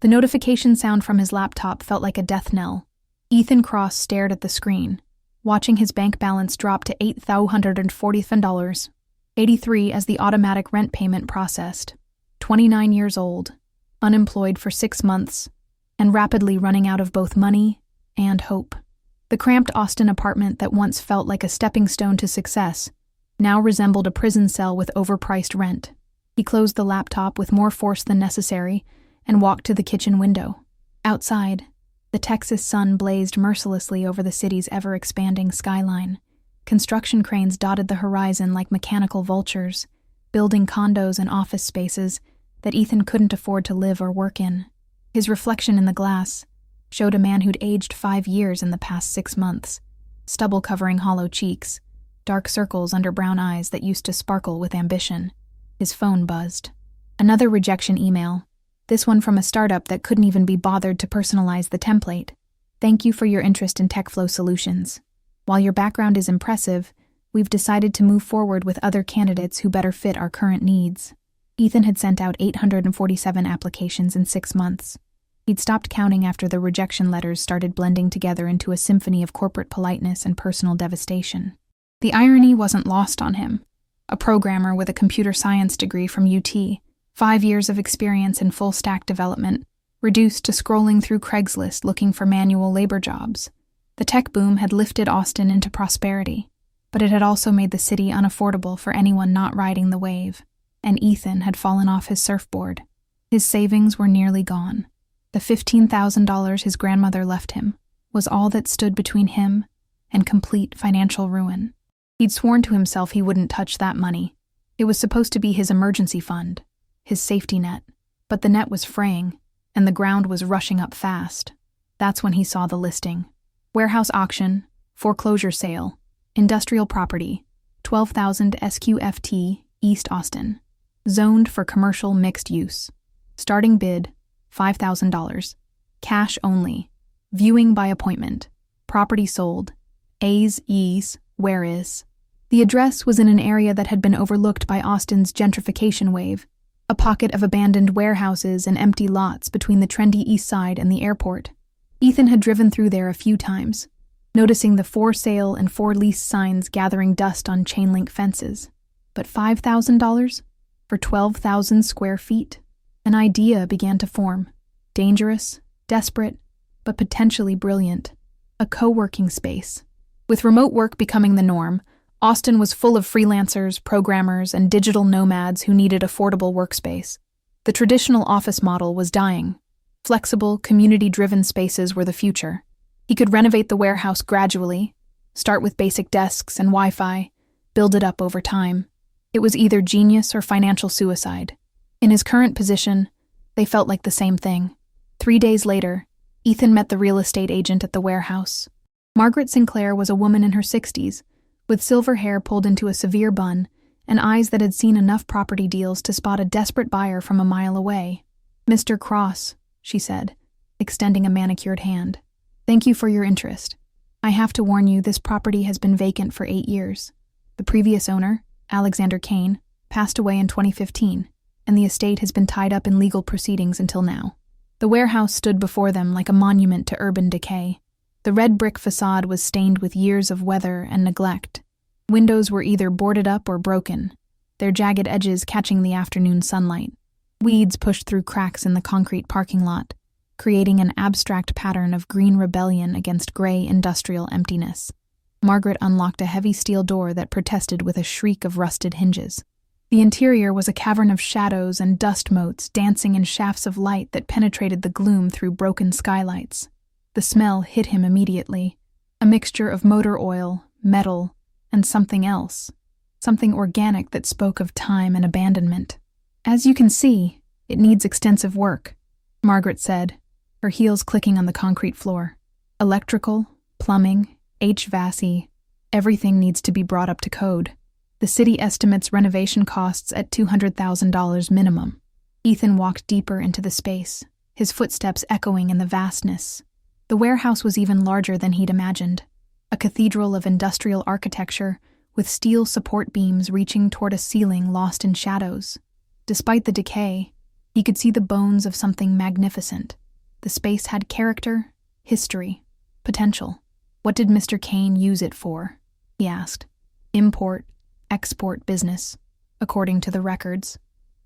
The notification sound from his laptop felt like a death knell. Ethan Cross stared at the screen, watching his bank balance drop to $8,047.83 as the automatic rent payment processed. 29 years old, unemployed for 6 months, and rapidly running out of both money and hope. The cramped Austin apartment that once felt like a stepping stone to success now resembled a prison cell with overpriced rent. He closed the laptop with more force than necessary and walked to the kitchen window. Outside, the Texas sun blazed mercilessly over the city's ever-expanding skyline. Construction cranes dotted the horizon like mechanical vultures, building condos and office spaces that Ethan couldn't afford to live or work in. His reflection in the glass showed a man who'd aged 5 years in the past 6 months, stubble covering hollow cheeks, dark circles under brown eyes that used to sparkle with ambition. His phone buzzed. Another rejection email, this one from a startup that couldn't even be bothered to personalize the template. Thank you for your interest in TechFlow Solutions. While your background is impressive, we've decided to move forward with other candidates who better fit our current needs. Ethan had sent out 847 applications in 6 months. He'd stopped counting after the rejection letters started blending together into a symphony of corporate politeness and personal devastation. The irony wasn't lost on him. A programmer with a computer science degree from UT, 5 years of experience in full-stack development, reduced to scrolling through Craigslist looking for manual labor jobs. The tech boom had lifted Austin into prosperity, but it had also made the city unaffordable for anyone not riding the wave, and Ethan had fallen off his surfboard. His savings were nearly gone. The $15,000 his grandmother left him was all that stood between him and complete financial ruin. He'd sworn to himself he wouldn't touch that money. It was supposed to be his emergency fund, his safety net. But the net was fraying, and the ground was rushing up fast. That's when he saw the listing. Warehouse auction, foreclosure sale, industrial property, 12,000 SQFT, East Austin. Zoned for commercial mixed use. Starting bid, $5,000. Cash only. Viewing by appointment. Property sold. A's, E's, where is? The address was in an area that had been overlooked by Austin's gentrification wave, a pocket of abandoned warehouses and empty lots between the trendy east side and the airport. Ethan had driven through there a few times, noticing the for sale and for lease signs gathering dust on chain-link fences. But $5,000? For 12,000 square feet? An idea began to form. Dangerous, desperate, but potentially brilliant. A co-working space. With remote work becoming the norm, Austin was full of freelancers, programmers, and digital nomads who needed affordable workspace. The traditional office model was dying. Flexible, community-driven spaces were the future. He could renovate the warehouse gradually, start with basic desks and Wi-Fi, build it up over time. It was either genius or financial suicide. In his current position, they felt like the same thing. 3 days later, Ethan met the real estate agent at the warehouse. Margaret Sinclair was a woman in her 60s, with silver hair pulled into a severe bun and eyes that had seen enough property deals to spot a desperate buyer from a mile away. "Mr. Cross," she said, extending a manicured hand. "Thank you for your interest. I have to warn you, this property has been vacant for 8 years. The previous owner, Alexander Kane, passed away in 2015, and the estate has been tied up in legal proceedings until now." The warehouse stood before them like a monument to urban decay. The red brick facade was stained with years of weather and neglect. Windows were either boarded up or broken, their jagged edges catching the afternoon sunlight. Weeds pushed through cracks in the concrete parking lot, creating an abstract pattern of green rebellion against gray industrial emptiness. Margaret unlocked a heavy steel door that protested with a shriek of rusted hinges. The interior was a cavern of shadows and dust motes dancing in shafts of light that penetrated the gloom through broken skylights. The smell hit him immediately, a mixture of motor oil, metal, and something else, something organic that spoke of time and abandonment. "As you can see, it needs extensive work," Margaret said, her heels clicking on the concrete floor. "Electrical, plumbing, HVAC, everything needs to be brought up to code. The city estimates renovation costs at $200,000 minimum." Ethan walked deeper into the space, his footsteps echoing in the vastness. The warehouse was even larger than he'd imagined, a cathedral of industrial architecture with steel support beams reaching toward a ceiling lost in shadows. Despite the decay, He could see the bones of something magnificent. The space had character, history, potential. What did Mr. Kane use it for? He asked. Import, export business, according to the records.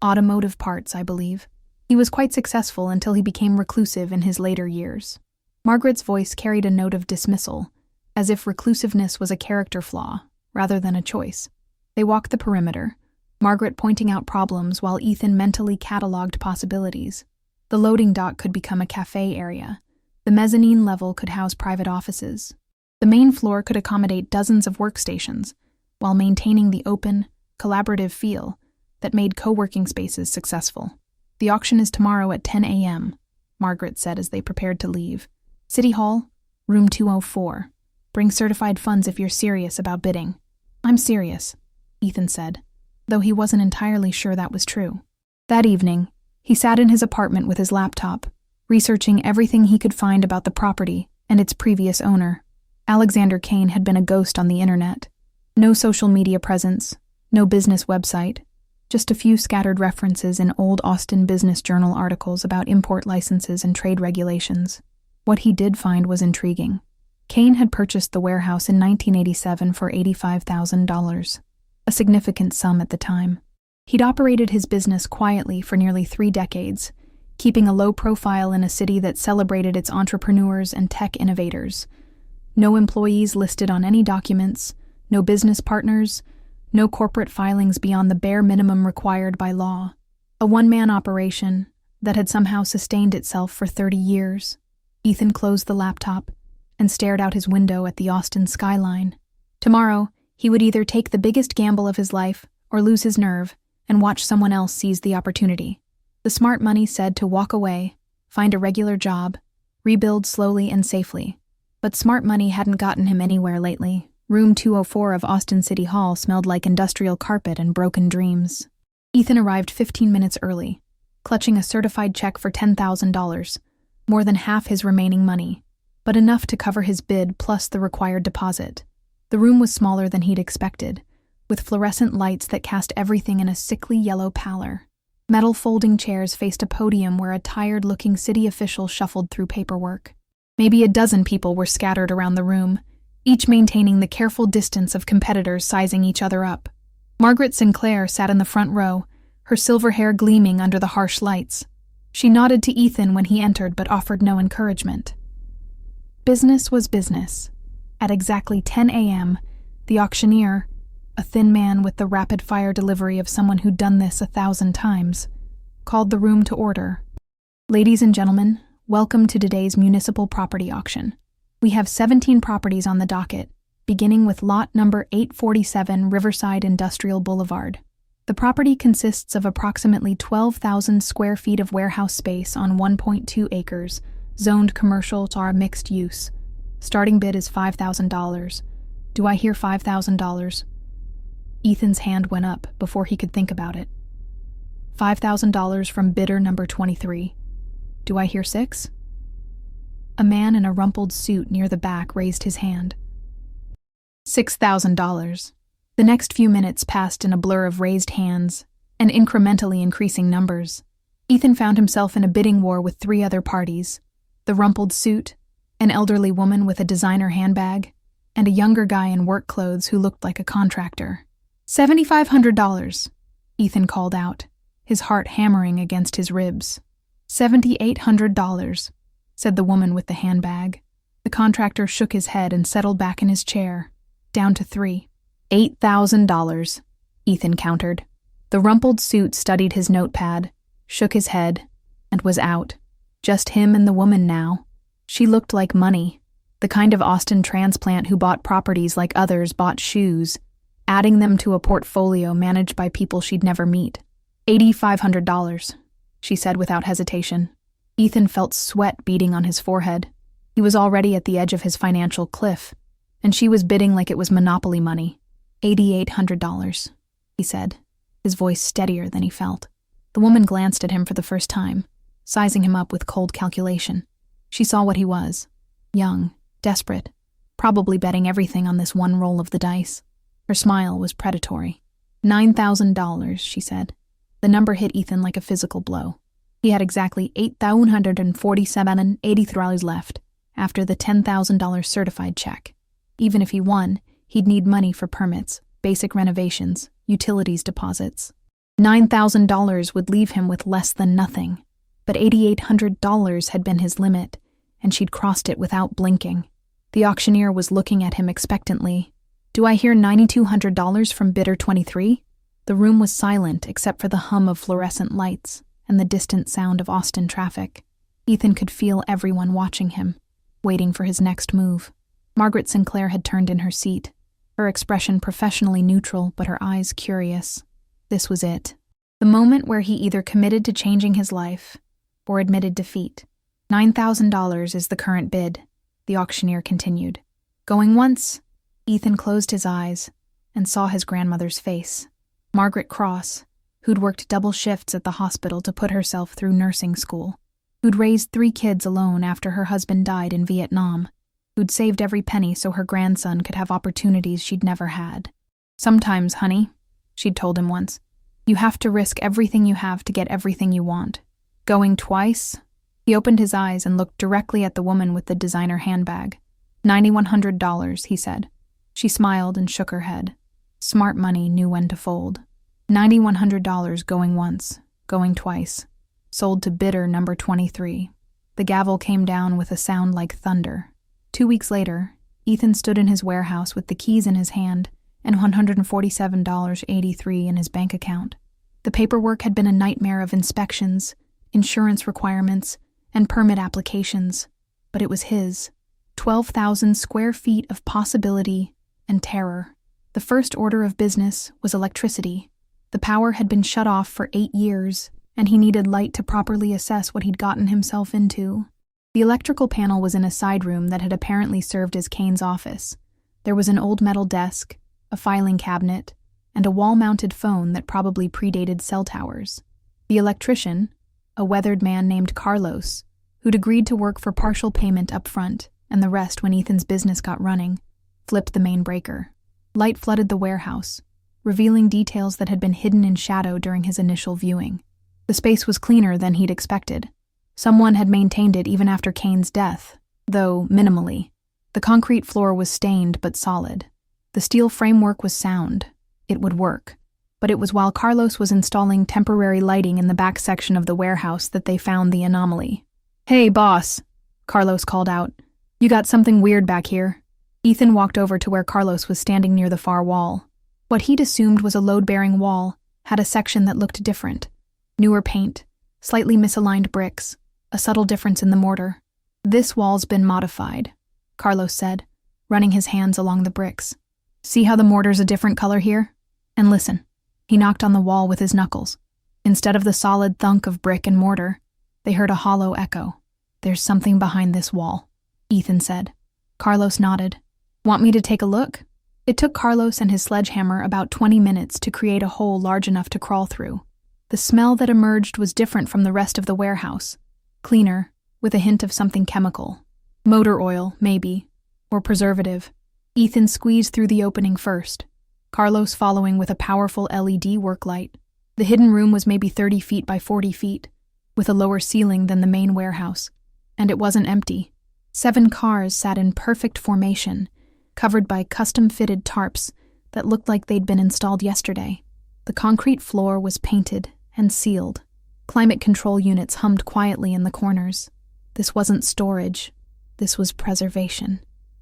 Automotive parts, I believe. He was quite successful until he became reclusive in his later years. Margaret's voice carried a note of dismissal, as if reclusiveness was a character flaw, rather than a choice. They walked the perimeter, Margaret pointing out problems while Ethan mentally catalogued possibilities. The loading dock could become a cafe area. The mezzanine level could house private offices. The main floor could accommodate dozens of workstations, while maintaining the open, collaborative feel that made co-working spaces successful. The auction is tomorrow at 10 a.m., Margaret said as they prepared to leave. City Hall, room 204. Bring certified funds if you're serious about bidding. I'm serious, Ethan said, though he wasn't entirely sure that was true. That evening, he sat in his apartment with his laptop, researching everything he could find about the property and its previous owner. Alexander Kane had been a ghost on the internet. No social media presence, no business website, just a few scattered references in old Austin Business Journal articles about import licenses and trade regulations. What he did find was intriguing. Kane had purchased the warehouse in 1987 for $85,000, a significant sum at the time. He'd operated his business quietly for nearly 3 decades, keeping a low profile in a city that celebrated its entrepreneurs and tech innovators. No employees listed on any documents, no business partners, no corporate filings beyond the bare minimum required by law. A one-man operation that had somehow sustained itself for 30 years. Ethan closed the laptop and stared out his window at the Austin skyline. Tomorrow, he would either take the biggest gamble of his life or lose his nerve and watch someone else seize the opportunity. The smart money said to walk away, find a regular job, rebuild slowly and safely. But smart money hadn't gotten him anywhere lately. Room 204 of Austin City Hall smelled like industrial carpet and broken dreams. Ethan arrived 15 minutes early, clutching a certified check for $10,000, more than half his remaining money, but enough to cover his bid plus the required deposit. The room was smaller than he'd expected, with fluorescent lights that cast everything in a sickly yellow pallor. Metal folding chairs faced a podium where a tired-looking city official shuffled through paperwork. Maybe a dozen people were scattered around the room, each maintaining the careful distance of competitors sizing each other up. Margaret Sinclair sat in the front row, her silver hair gleaming under the harsh lights. She nodded to Ethan when he entered but offered no encouragement. Business was business. At exactly 10 a.m., the auctioneer, a thin man with the rapid-fire delivery of someone who'd done this 1,000 times, called the room to order. Ladies and gentlemen, welcome to today's municipal property auction. We have 17 properties on the docket, beginning with lot number 847 Riverside Industrial Boulevard. The property consists of approximately 12,000 square feet of warehouse space on 1.2 acres, zoned commercial to mixed use. Starting bid is $5,000. Do I hear $5,000? Ethan's hand went up before he could think about it. $5,000 from bidder number 23. Do I hear 6? A man in a rumpled suit near the back raised his hand. $6,000. The next few minutes passed in a blur of raised hands and incrementally increasing numbers. Ethan found himself in a bidding war with 3 other parties: the rumpled suit, an elderly woman with a designer handbag, and a younger guy in work clothes who looked like a contractor. $7,500, Ethan called out, his heart hammering against his ribs. $7,800, said the woman with the handbag. The contractor shook his head and settled back in his chair, down to 3. $8,000, Ethan countered. The rumpled suit studied his notepad, shook his head, and was out. Just him and the woman now. She looked like money, the kind of Austin transplant who bought properties like others bought shoes, adding them to a portfolio managed by people she'd never meet. $8,500, she said without hesitation. Ethan felt sweat beading on his forehead. He was already at the edge of his financial cliff, and she was bidding like it was monopoly money. $8,800, he said, his voice steadier than he felt. The woman glanced at him for the first time, sizing him up with cold calculation. She saw what he was. Young, desperate, probably betting everything on this one roll of the dice. Her smile was predatory. $9,000, she said. The number hit Ethan like a physical blow. He had exactly $8,147.83 left after the $10,000 certified check. Even if he won, he'd need money for permits, basic renovations, utilities deposits. $9,000 would leave him with less than nothing, but $8,800 had been his limit, and she'd crossed it without blinking. The auctioneer was looking at him expectantly. "Do I hear $9,200 from bidder 23? The room was silent except for the hum of fluorescent lights and the distant sound of Austin traffic. Ethan could feel everyone watching him, waiting for his next move. Margaret Sinclair had turned in her seat, her expression professionally neutral but her eyes curious. This was it. The moment where he either committed to changing his life or admitted defeat. $9,000 is the current bid, the auctioneer continued. Going once, Ethan closed his eyes and saw his grandmother's face. Margaret Cross, who'd worked double shifts at the hospital to put herself through nursing school, who'd raised 3 kids alone after her husband died in Vietnam, who'd saved every penny so her grandson could have opportunities she'd never had. "Sometimes, honey," she'd told him once, "you have to risk everything you have to get everything you want." Going twice? He opened his eyes and looked directly at the woman with the designer handbag. $9,100, he said. She smiled and shook her head. Smart money knew when to fold. $9,100 going once, going twice. Sold to bidder number 23. The gavel came down with a sound like thunder. 2 weeks later, Ethan stood in his warehouse with the keys in his hand and $147.83 in his bank account. The paperwork had been a nightmare of inspections, insurance requirements, and permit applications, but it was his. 12,000 square feet of possibility and terror. The first order of business was electricity. The power had been shut off for 8 years, and he needed light to properly assess what he'd gotten himself into. The electrical panel was in a side room that had apparently served as Kane's office. There was an old metal desk, a filing cabinet, and a wall-mounted phone that probably predated cell towers. The electrician, a weathered man named Carlos, who'd agreed to work for partial payment up front and the rest when Ethan's business got running, flipped the main breaker. Light flooded the warehouse, revealing details that had been hidden in shadow during his initial viewing. The space was cleaner than he'd expected. Someone had maintained it even after Kane's death, though minimally. The concrete floor was stained but solid. The steel framework was sound. It would work. But it was while Carlos was installing temporary lighting in the back section of the warehouse that they found the anomaly. "Hey, boss," Carlos called out. "You got something weird back here." Ethan walked over to where Carlos was standing near the far wall. What he'd assumed was a load-bearing wall had a section that looked different. Newer paint, slightly misaligned bricks, a subtle difference in the mortar. "This wall's been modified," Carlos said, running his hands along the bricks. "See how the mortar's a different color here? And listen." He knocked on the wall with his knuckles. Instead of the solid thunk of brick and mortar, they heard a hollow echo. "There's something behind this wall," Ethan said. Carlos nodded. "Want me to take a look?" It took Carlos and his sledgehammer about 20 minutes to create a hole large enough to crawl through. The smell that emerged was different from the rest of the warehouse. Cleaner, with a hint of something chemical. Motor oil, maybe, or preservative. Ethan squeezed through the opening first, Carlos following with a powerful LED work light. The hidden room was maybe 30 feet by 40 feet, with a lower ceiling than the main warehouse. And it wasn't empty. 7 cars sat in perfect formation, covered by custom-fitted tarps that looked like they'd been installed yesterday. The concrete floor was painted and sealed. Climate control units hummed quietly in the corners. This wasn't storage. This was preservation.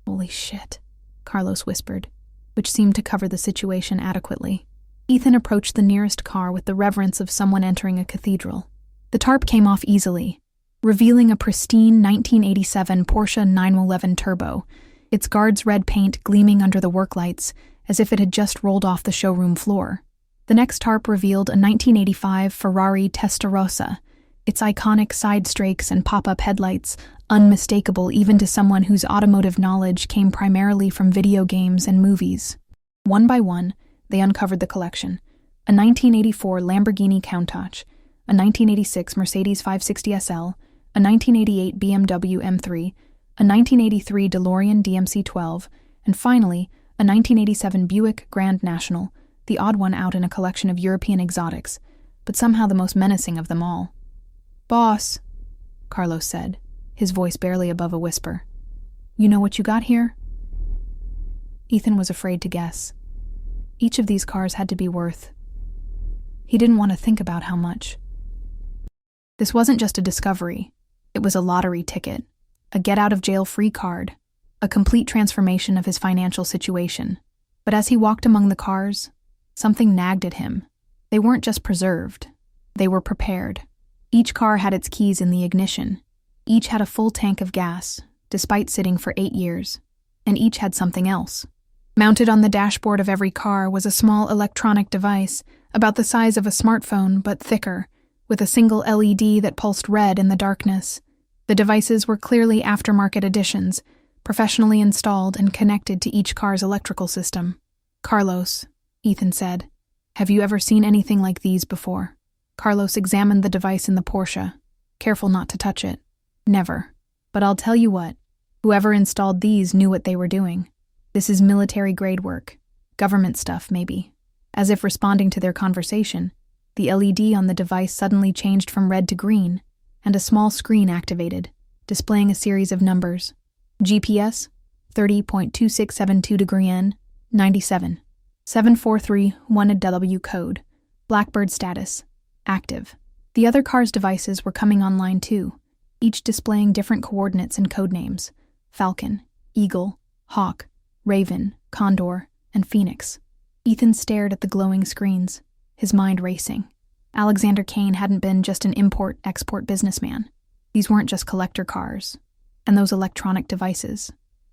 "Holy shit," Carlos whispered, which seemed to cover the situation adequately. Ethan approached the nearest car with the reverence of someone entering a cathedral. The tarp came off easily, revealing a pristine 1987 Porsche 911 Turbo, its guards' red paint gleaming under the work lights as if it had just rolled off the showroom floor. The next tarp revealed a 1985 Ferrari Testarossa, its iconic side strakes and pop-up headlights unmistakable even to someone whose automotive knowledge came primarily from video games and movies. One by one, they uncovered the collection. A 1984 Lamborghini Countach, a 1986 Mercedes 560 SL, a 1988 BMW M3, a 1983 DeLorean DMC-12, and finally, a 1987 Buick Grand National, the odd one out in a collection of European exotics, but somehow the most menacing of them all. "Boss," Carlos said, his voice barely above a whisper. "You know what you got here?" Ethan was afraid to guess. Each of these cars had to be worth. He didn't want to think about how much. This wasn't just a discovery. It was a lottery ticket, a get-out-of-jail-free card, a complete transformation of his financial situation. But as he walked among the cars, something nagged at him. They weren't just preserved. They were prepared. Each car had its keys in the ignition. Each had a full tank of gas, despite sitting for 8 years. And each had something else. Mounted on the dashboard of every car was a small electronic device, about the size of a smartphone but thicker, with a single LED that pulsed red in the darkness. The devices were clearly aftermarket additions, professionally installed and connected to each car's electrical system. "Carlos," Ethan said, "have you ever seen anything like these before?" Carlos examined the device in the Porsche, careful not to touch it. "Never. But I'll tell you what, whoever installed these knew what they were doing. This is military-grade work. Government stuff, maybe." As if responding to their conversation, the LED on the device suddenly changed from red to green, and a small screen activated, displaying a series of numbers. GPS, 30.2672 degree N, 97. 7431W code. Blackbird status. Active. The other car's devices were coming online too, each displaying different coordinates and codenames: Falcon, Eagle, Hawk, Raven, Condor, and Phoenix. Ethan stared at the glowing screens, his mind racing. Alexander Kane hadn't been just an import-export businessman. These weren't just collector cars. And those electronic devices.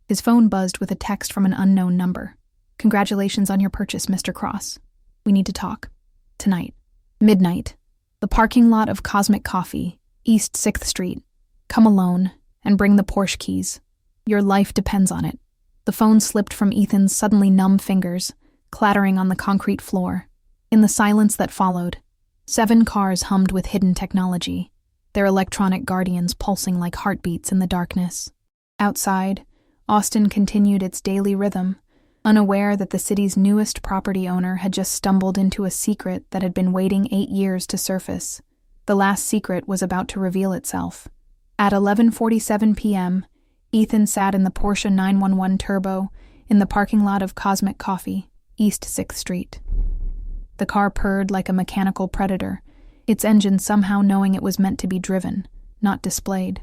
His phone buzzed with a text from an unknown number. "Congratulations on your purchase, Mr. Cross. We need to talk. Tonight. Midnight. The parking lot of Cosmic Coffee, East 6th Street. Come alone, and bring the Porsche keys. Your life depends on it." The phone slipped from Ethan's suddenly numb fingers, clattering on the concrete floor. In the silence that followed, 7 cars hummed with hidden technology, their electronic guardians pulsing like heartbeats in the darkness. Outside, Austin continued its daily rhythm, unaware that the city's newest property owner had just stumbled into a secret that had been waiting 8 years to surface. The last secret was about to reveal itself. At 11:47 p.m., Ethan sat in the Porsche 911 Turbo in the parking lot of Cosmic Coffee, East 6th Street. The car purred like a mechanical predator, its engine somehow knowing it was meant to be driven, not displayed.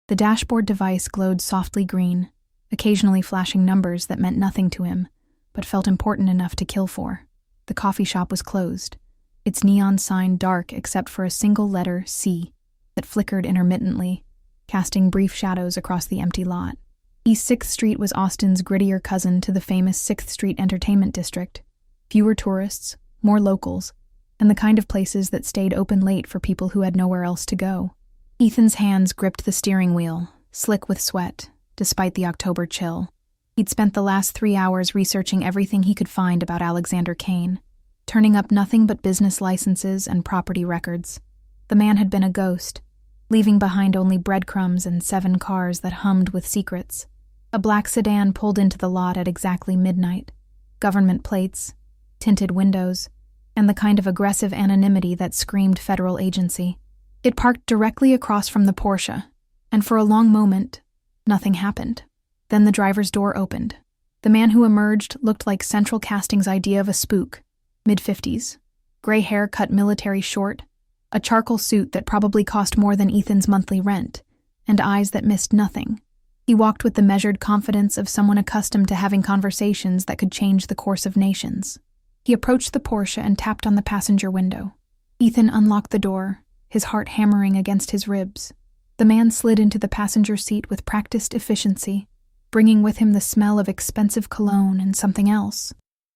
The dashboard device glowed softly green, occasionally flashing numbers that meant nothing to him, but felt important enough to kill for. The coffee shop was closed, its neon sign dark except for a single letter C that flickered intermittently, casting brief shadows across the empty lot. East 6th Street was Austin's grittier cousin to the famous 6th Street Entertainment District. Fewer tourists, more locals, and the kind of places that stayed open late for people who had nowhere else to go. Ethan's hands gripped the steering wheel, slick with sweat, despite the October chill. He'd spent the last 3 hours researching everything he could find about Alexander Kane, turning up nothing but business licenses and property records. The man had been a ghost, leaving behind only breadcrumbs and 7 cars that hummed with secrets. A black sedan pulled into the lot at exactly midnight. Government plates, tinted windows, and the kind of aggressive anonymity that screamed federal agency. It parked directly across from the Porsche, and for a long moment, nothing happened. Then the driver's door opened. The man who emerged looked like Central Casting's idea of a spook, mid-50s, gray hair cut military short, a charcoal suit that probably cost more than Ethan's monthly rent, and eyes that missed nothing. He walked with the measured confidence of someone accustomed to having conversations that could change the course of nations. He approached the Porsche and tapped on the passenger window. Ethan unlocked the door, his heart hammering against his ribs. The man slid into the passenger seat with practiced efficiency, bringing with him the smell of expensive cologne and something else.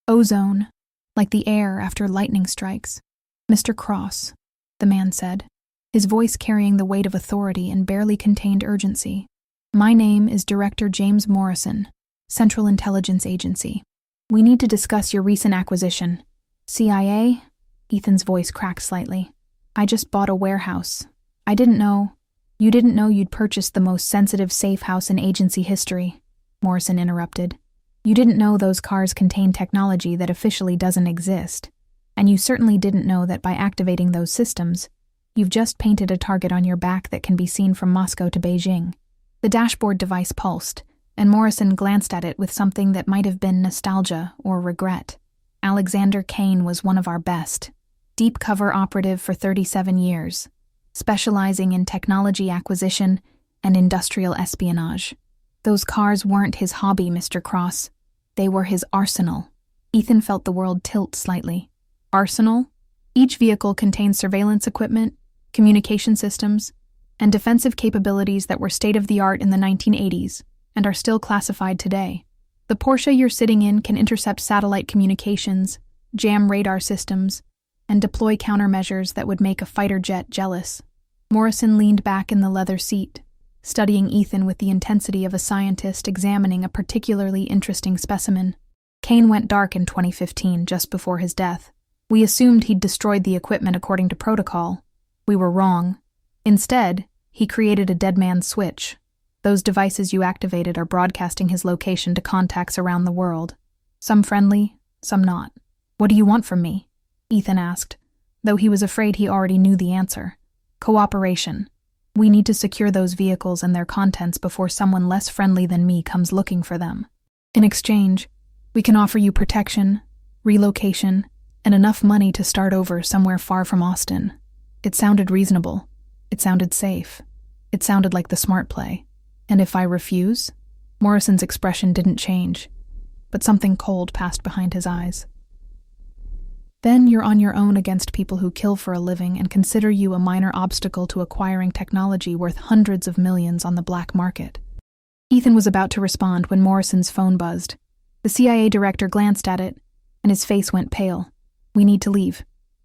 Ozone, like the air after lightning strikes. "Mr. Cross," the man said, his voice carrying the weight of authority and barely contained urgency. "My name is Director James Morrison, Central Intelligence Agency. We need to discuss your recent acquisition." "CIA?" Ethan's voice cracked slightly. "I just bought a warehouse. You didn't know you'd purchased the most sensitive safe house in agency history," Morrison interrupted. "You didn't know those cars contain technology that officially doesn't exist. And you certainly didn't know that by activating those systems, You've just painted a target on your back that can be seen from Moscow to Beijing." The dashboard device pulsed, and Morrison glanced at it with something that might have been nostalgia or regret. Alexander Kane was one of our best. Deep cover operative for 37 years, specializing in technology acquisition and industrial espionage. Those cars weren't his hobby, Mr. Cross. They were his arsenal. Ethan felt the world tilt slightly. Arsenal? Each vehicle contained surveillance equipment, communication systems, and defensive capabilities that were state-of-the-art in the 1980s and are still classified today. The Porsche you're sitting in can intercept satellite communications, jam radar systems, and deploy countermeasures that would make a fighter jet jealous. Morrison leaned back in the leather seat, studying Ethan with the intensity of a scientist examining a particularly interesting specimen. Kane went dark in 2015, just before his death. We assumed he'd destroyed the equipment according to protocol. We were wrong. Instead, he created a dead man's switch. Those devices you activated are broadcasting his location to contacts around the world. Some friendly, some not. "What do you want from me?" Ethan asked, though he was afraid he already knew the answer. "Cooperation. We need to secure those vehicles and their contents before someone less friendly than me comes looking for them. In exchange, we can offer you protection, relocation, and enough money to start over somewhere far from Austin." It sounded reasonable. It sounded safe. It sounded like the smart play. "And if I refuse?" Morrison's expression didn't change, but something cold passed behind his eyes. "Then you're on your own against people who kill for a living and consider you a minor obstacle to acquiring technology worth hundreds of millions on the black market." Ethan was about to respond when Morrison's phone buzzed. The CIA director glanced at it, and his face went pale. "We need to leave.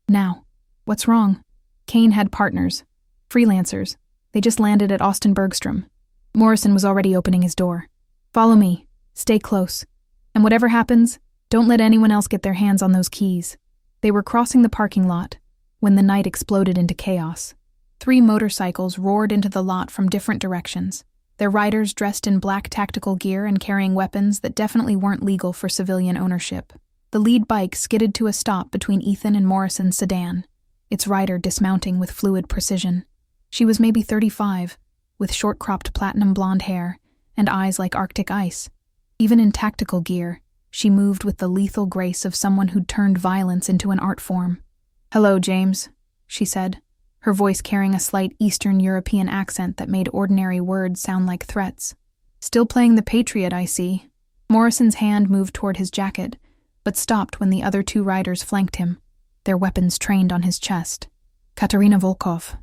Now." "What's wrong?" Kane had partners. Freelancers. They just landed at Austin Bergstrom. Morrison was already opening his door. "Follow me. Stay close. And whatever happens, don't let anyone else get their hands on those keys." They were crossing the parking lot when the night exploded into chaos. 3 motorcycles roared into the lot from different directions, their riders dressed in black tactical gear and carrying weapons that definitely weren't legal for civilian ownership. The lead bike skidded to a stop between Ethan and Morrison's sedan, its rider dismounting with fluid precision. She was maybe 35, with short-cropped platinum blonde hair and eyes like Arctic ice. Even in tactical gear, she moved with the lethal grace of someone who'd turned violence into an art form. "Hello, James," she said, her voice carrying a slight Eastern European accent that made ordinary words sound like threats. "Still playing the Patriot, I see." Morrison's hand moved toward his jacket, but stopped when the other 2 riders flanked him, their weapons trained on his chest. "Katerina Volkov,"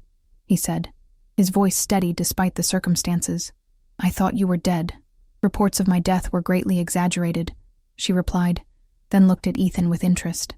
he said, his voice steady despite the circumstances. "I thought you were dead. Reports of my death were greatly exaggerated," she replied, then looked at Ethan with interest.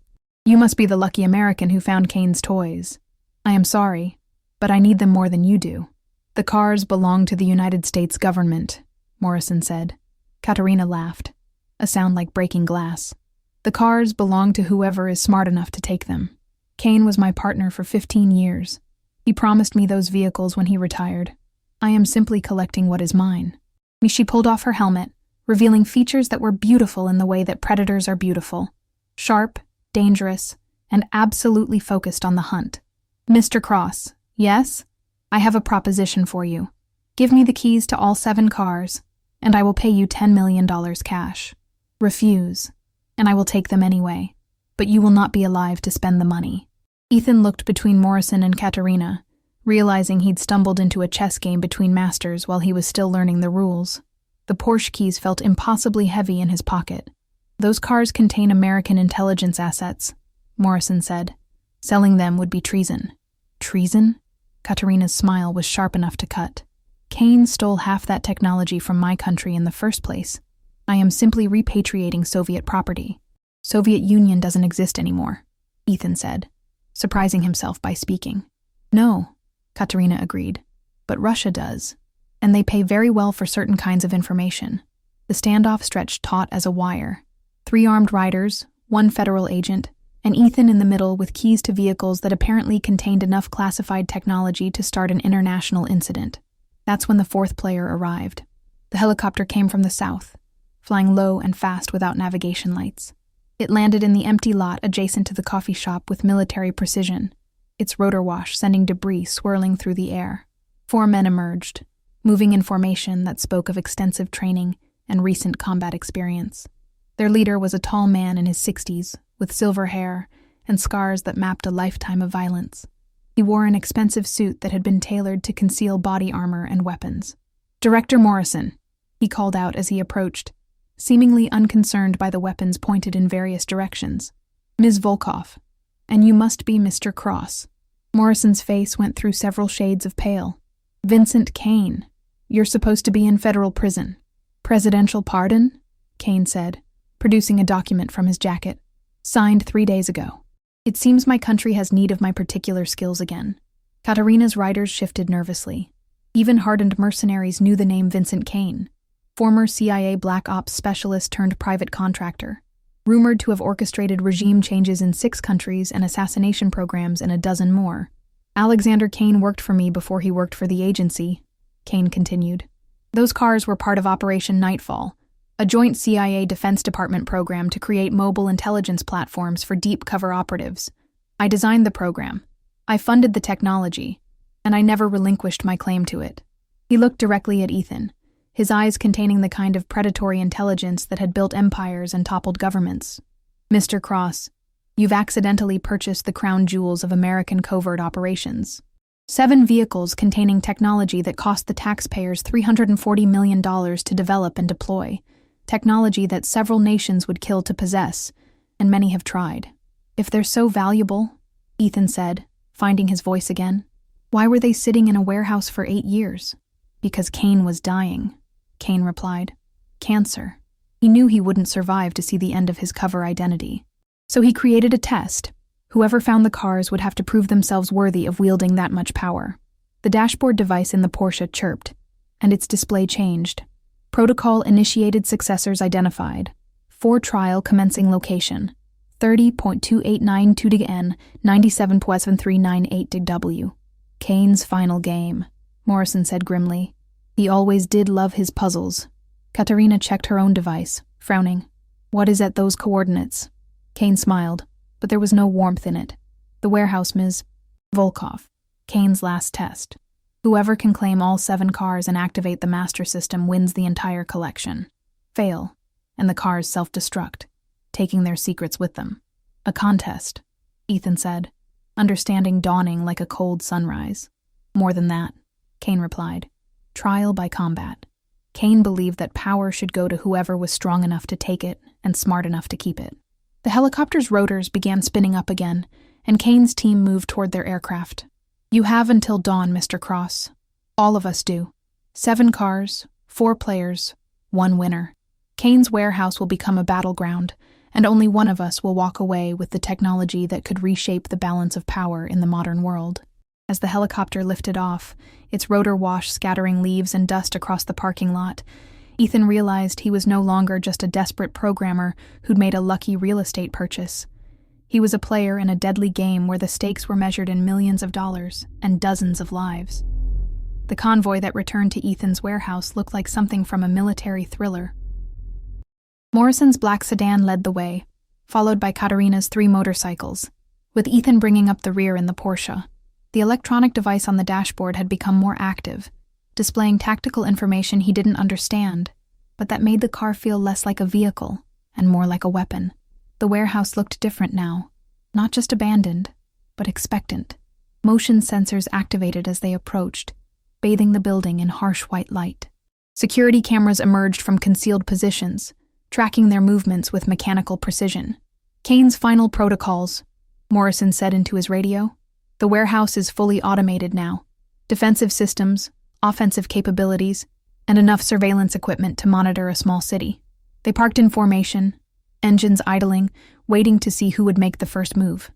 "You must be the lucky American who found Kane's toys. I am sorry, but I need them more than you do." "The cars belong to the United States government," Morrison said. Katerina laughed, a sound like breaking glass. "The cars belong to whoever is smart enough to take them. Kane was my partner for 15 years. He promised me those vehicles when he retired. I am simply collecting what is mine." She pulled off her helmet, revealing features that were beautiful in the way that predators are beautiful. Sharp, dangerous, and absolutely focused on the hunt. "Mr. Cross, yes? I have a proposition for you. Give me the keys to all 7 cars, and I will pay you $10 million cash. Refuse, and I will take them anyway, but you will not be alive to spend the money." Ethan looked between Morrison and Katerina, realizing he'd stumbled into a chess game between masters while he was still learning the rules. The Porsche keys felt impossibly heavy in his pocket. "Those cars contain American intelligence assets," Morrison said. "Selling them would be treason." "Treason?" Katerina's smile was sharp enough to cut. "Kane stole half that technology from my country in the first place. I am simply repatriating Soviet property." "Soviet Union doesn't exist anymore," Ethan said, surprising himself by speaking. "No," Katerina agreed, "but Russia does, and they pay very well for certain kinds of information." The standoff stretched taut as a wire. 3 armed riders, 1 federal agent, and Ethan in the middle with keys to vehicles that apparently contained enough classified technology to start an international incident. That's when the 4th player arrived. The helicopter came from the south, flying low and fast without navigation lights. It landed in the empty lot adjacent to the coffee shop with military precision. its rotor wash sending debris swirling through the air. 4 men emerged, moving in formation that spoke of extensive training and recent combat experience. Their leader was a tall man in his 60s, with silver hair and scars that mapped a lifetime of violence. He wore an expensive suit that had been tailored to conceal body armor and weapons. "Director Morrison," he called out as he approached, seemingly unconcerned by the weapons pointed in various directions. "Ms. Volkov, and you must be Mr. Cross." Morrison's face went through several shades of pale. "Vincent Kane, you're supposed to be in federal prison." "Presidential pardon?" Kane said, producing a document from his jacket. "Signed 3 days ago. It seems my country has need of my particular skills again." Katerina's riders shifted nervously. Even hardened mercenaries knew the name Vincent Kane, former CIA Black Ops specialist turned private contractor, rumored to have orchestrated regime changes in 6 countries and assassination programs in a dozen more. "Alexander Kane worked for me before he worked for the agency," Kane continued. "Those cars were part of Operation Nightfall, a joint CIA Defense Department program to create mobile intelligence platforms for deep cover operatives. I designed the program. I funded the technology, and I never relinquished my claim to it." He looked directly at Ethan, his eyes containing the kind of predatory intelligence that had built empires and toppled governments. "Mr. Cross, you've accidentally purchased the crown jewels of American covert operations. 7 vehicles containing technology that cost the taxpayers $340 million to develop and deploy. Technology that several nations would kill to possess, and many have tried. If they're so valuable," Ethan said, finding his voice again, "why were they sitting in a warehouse for 8 years? "Because Kane was dying," Kane replied. "Cancer. He knew he wouldn't survive to see the end of his cover identity. So he created a test. Whoever found the cars would have to prove themselves worthy of wielding that much power." The dashboard device in the Porsche chirped, and its display changed. "Protocol initiated successors identified. For trial commencing location. 30.2892 dig N, 97.7398 dig W. Kane's final game," Morrison said grimly. "He always did love his puzzles." Katerina checked her own device, frowning. "What is at those coordinates?" Kane smiled, but there was no warmth in it. "The warehouse, Ms. Volkov. Kane's last test. Whoever can claim all 7 cars and activate the master system wins the entire collection. Fail, and the cars self-destruct, taking their secrets with them. A contest," Ethan said, understanding dawning like a cold sunrise. "More than that," Kane replied. "Trial by combat." Kane believed that power should go to whoever was strong enough to take it and smart enough to keep it. The helicopter's rotors began spinning up again, and Kane's team moved toward their aircraft. "You have until dawn, Mr. Cross. All of us do. 7 cars, 4 players, 1 winner. Kane's warehouse will become a battleground, and only one of us will walk away with the technology that could reshape the balance of power in the modern world." As the helicopter lifted off, its rotor wash scattering leaves and dust across the parking lot, Ethan realized he was no longer just a desperate programmer who'd made a lucky real estate purchase. He was a player in a deadly game where the stakes were measured in millions of dollars and dozens of lives. The convoy that returned to Ethan's warehouse looked like something from a military thriller. Morrison's black sedan led the way, followed by Katerina's 3 motorcycles, with Ethan bringing up the rear in the Porsche. The electronic device on the dashboard had become more active, displaying tactical information he didn't understand, but that made the car feel less like a vehicle and more like a weapon. The warehouse looked different now, not just abandoned, but expectant. Motion sensors activated as they approached, bathing the building in harsh white light. Security cameras emerged from concealed positions, tracking their movements with mechanical precision. "Kane's final protocols," Morrison said into his radio. "The warehouse is fully automated now. Defensive systems, offensive capabilities, and enough surveillance equipment to monitor a small city." They parked in formation, engines idling, waiting to see who would make the first move.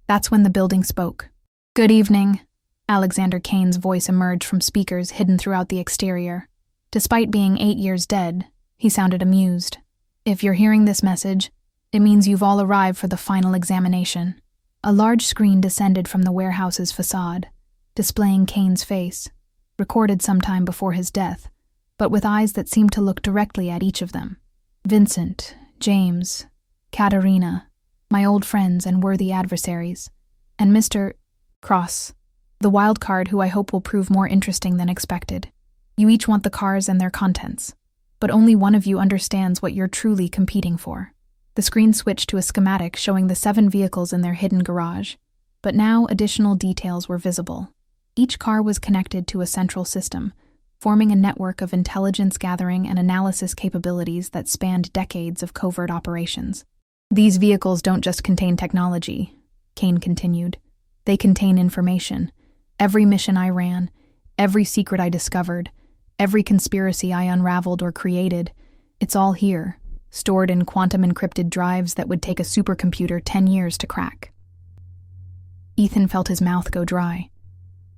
That's when the building spoke. "Good evening." Alexander Kane's voice emerged from speakers hidden throughout the exterior. Despite being 8 years dead, he sounded amused. "If you're hearing this message, it means you've all arrived for the final examination." A large screen descended from the warehouse's facade, displaying Kane's face, recorded sometime before his death, but with eyes that seemed to look directly at each of them. "Vincent, James, Katerina, my old friends and worthy adversaries, and Mr. Cross, the wild card who I hope will prove more interesting than expected. You each want the cars and their contents, but only one of you understands what you're truly competing for. The screen switched to a schematic showing the 7 vehicles in their hidden garage, but now additional details were visible. Each car was connected to a central system, forming a network of intelligence gathering and analysis capabilities that spanned decades of covert operations. These vehicles don't just contain technology, Kane continued. They contain information. Every mission I ran, every secret I discovered, every conspiracy I unraveled or created, it's all here, stored in quantum-encrypted drives that would take a supercomputer 10 years to crack. Ethan felt his mouth go dry.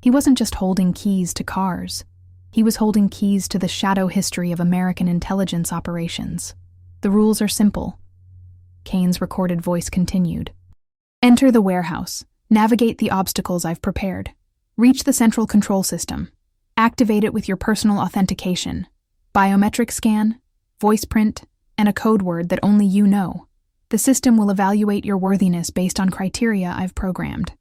He wasn't just holding keys to cars. He was holding keys to the shadow history of American intelligence operations. The rules are simple. Kane's recorded voice continued. Enter the warehouse. Navigate the obstacles I've prepared. Reach the central control system. Activate it with your personal authentication. Biometric scan, voice print, and a code word that only you know. The system will evaluate your worthiness based on criteria I've programmed.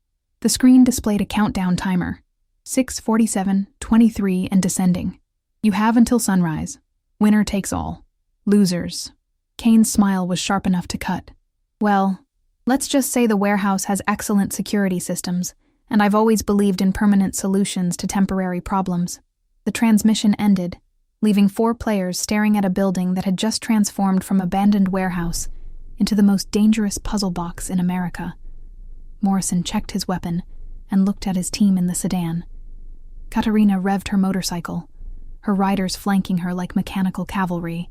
The screen displayed a countdown timer. 6:47, 23, and descending. You have until sunrise. Winner takes all. Losers. Kane's smile was sharp enough to cut. Well, let's just say the warehouse has excellent security systems, and I've always believed in permanent solutions to temporary problems. The transmission ended, leaving 4 players staring at a building that had just transformed from abandoned warehouse into the most dangerous puzzle box in America. Morrison checked his weapon and looked at his team in the sedan. Katarina revved her motorcycle, her riders flanking her like mechanical cavalry.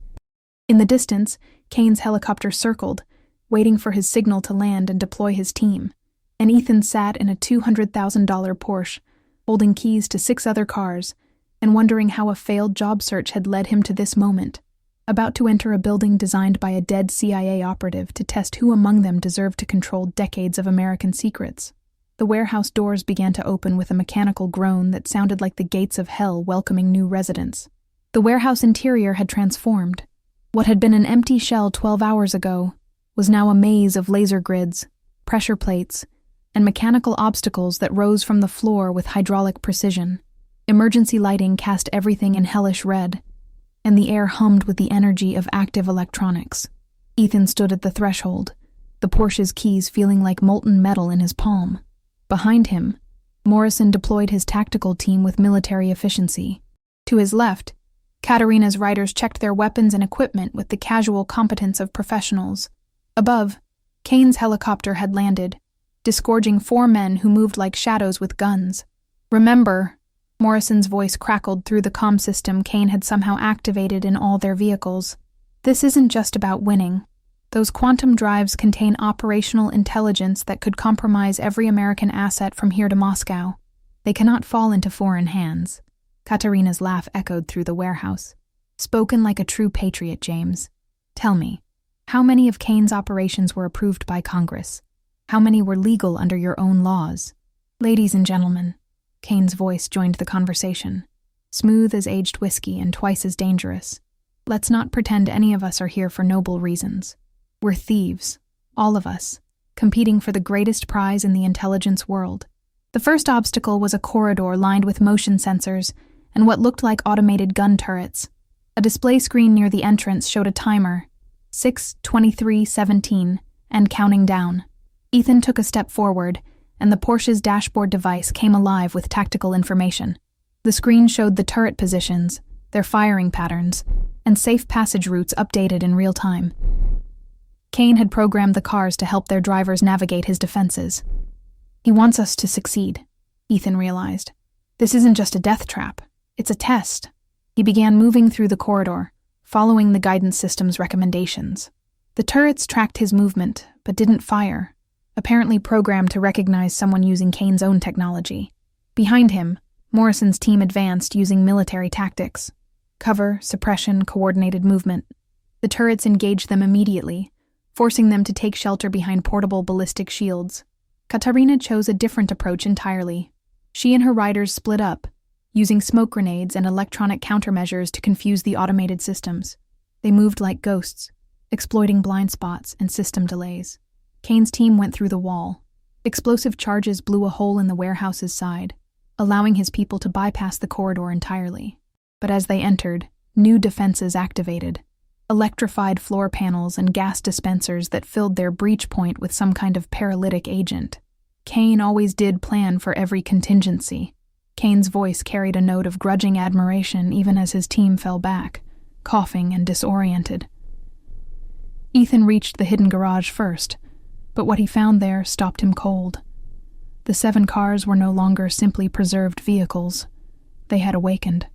In the distance, Kane's helicopter circled, waiting for his signal to land and deploy his team, and Ethan sat in a $200,000 Porsche, holding keys to 6 other cars, and wondering how a failed job search had led him to this moment, about to enter a building designed by a dead CIA operative to test who among them deserved to control decades of American secrets. The warehouse doors began to open with a mechanical groan that sounded like the gates of hell welcoming new residents. The warehouse interior had transformed. What had been an empty shell 12 hours ago was now a maze of laser grids, pressure plates, and mechanical obstacles that rose from the floor with hydraulic precision. Emergency lighting cast everything in hellish red, and the air hummed with the energy of active electronics. Ethan stood at the threshold, the Porsche's keys feeling like molten metal in his palm. Behind him, Morrison deployed his tactical team with military efficiency. To his left, Katarina's riders checked their weapons and equipment with the casual competence of professionals. Above, Kane's helicopter had landed, disgorging 4 men who moved like shadows with guns. Remember, Morrison's voice crackled through the comm system Kane had somehow activated in all their vehicles. This isn't just about winning. Those quantum drives contain operational intelligence that could compromise every American asset from here to Moscow. They cannot fall into foreign hands. Katarina's laugh echoed through the warehouse. Spoken like a true patriot, James. Tell me, how many of Kane's operations were approved by Congress? How many were legal under your own laws? Ladies and gentlemen, Kane's voice joined the conversation, smooth as aged whiskey and twice as dangerous. Let's not pretend any of us are here for noble reasons. We're thieves, all of us, competing for the greatest prize in the intelligence world. The first obstacle was a corridor lined with motion sensors and what looked like automated gun turrets. A display screen near the entrance showed a timer, 6:23:17, and counting down. Ethan took a step forward, and the Porsche's dashboard device came alive with tactical information. The screen showed the turret positions, their firing patterns, and safe passage routes updated in real time. Kane had programmed the cars to help their drivers navigate his defenses. He wants us to succeed, Ethan realized. This isn't just a death trap, it's a test. He began moving through the corridor, following the guidance system's recommendations. The turrets tracked his movement, but didn't fire, apparently programmed to recognize someone using Kane's own technology. Behind him, Morrison's team advanced using military tactics. Cover, suppression, coordinated movement. The turrets engaged them immediately, forcing them to take shelter behind portable ballistic shields. Katarina chose a different approach entirely. She and her riders split up, using smoke grenades and electronic countermeasures to confuse the automated systems. They moved like ghosts, exploiting blind spots and system delays. Kane's team went through the wall. Explosive charges blew a hole in the warehouse's side, allowing his people to bypass the corridor entirely. But as they entered, new defenses activated. Electrified floor panels and gas dispensers that filled their breach point with some kind of paralytic agent. Kane always did plan for every contingency. Kane's voice carried a note of grudging admiration even as his team fell back, coughing and disoriented. Ethan reached the hidden garage first, but what he found there stopped him cold. The 7 cars were no longer simply preserved vehicles. They had awakened.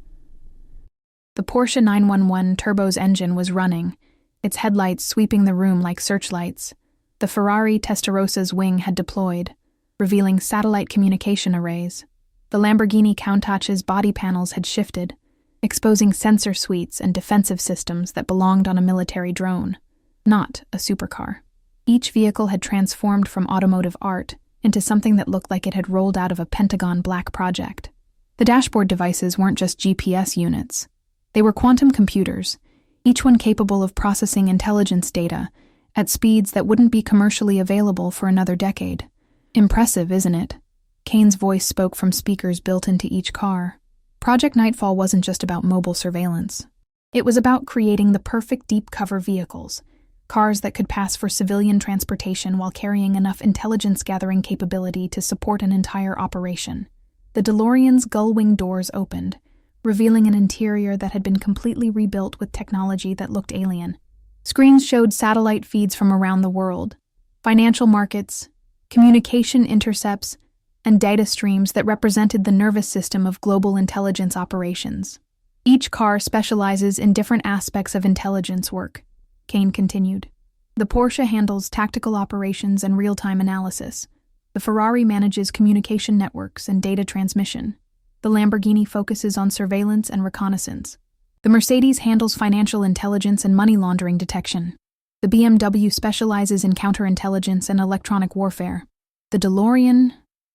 The Porsche 911 Turbo's engine was running, its headlights sweeping the room like searchlights. The Ferrari Testarosa's wing had deployed, revealing satellite communication arrays. The Lamborghini Countach's body panels had shifted, exposing sensor suites and defensive systems that belonged on a military drone, not a supercar. Each vehicle had transformed from automotive art into something that looked like it had rolled out of a Pentagon black project. The dashboard devices weren't just GPS units. They were quantum computers, each one capable of processing intelligence data at speeds that wouldn't be commercially available for another decade. Impressive, isn't it? Kane's voice spoke from speakers built into each car. Project Nightfall wasn't just about mobile surveillance. It was about creating the perfect deep-cover vehicles, cars that could pass for civilian transportation while carrying enough intelligence-gathering capability to support an entire operation. The DeLorean's gull-wing doors opened, revealing an interior that had been completely rebuilt with technology that looked alien. Screens showed satellite feeds from around the world, financial markets, communication intercepts, and data streams that represented the nervous system of global intelligence operations. Each car specializes in different aspects of intelligence work, Kane continued. The Porsche handles tactical operations and real-time analysis. The Ferrari manages communication networks and data transmission. The Lamborghini focuses on surveillance and reconnaissance. The Mercedes handles financial intelligence and money laundering detection. The BMW specializes in counterintelligence and electronic warfare. The DeLorean,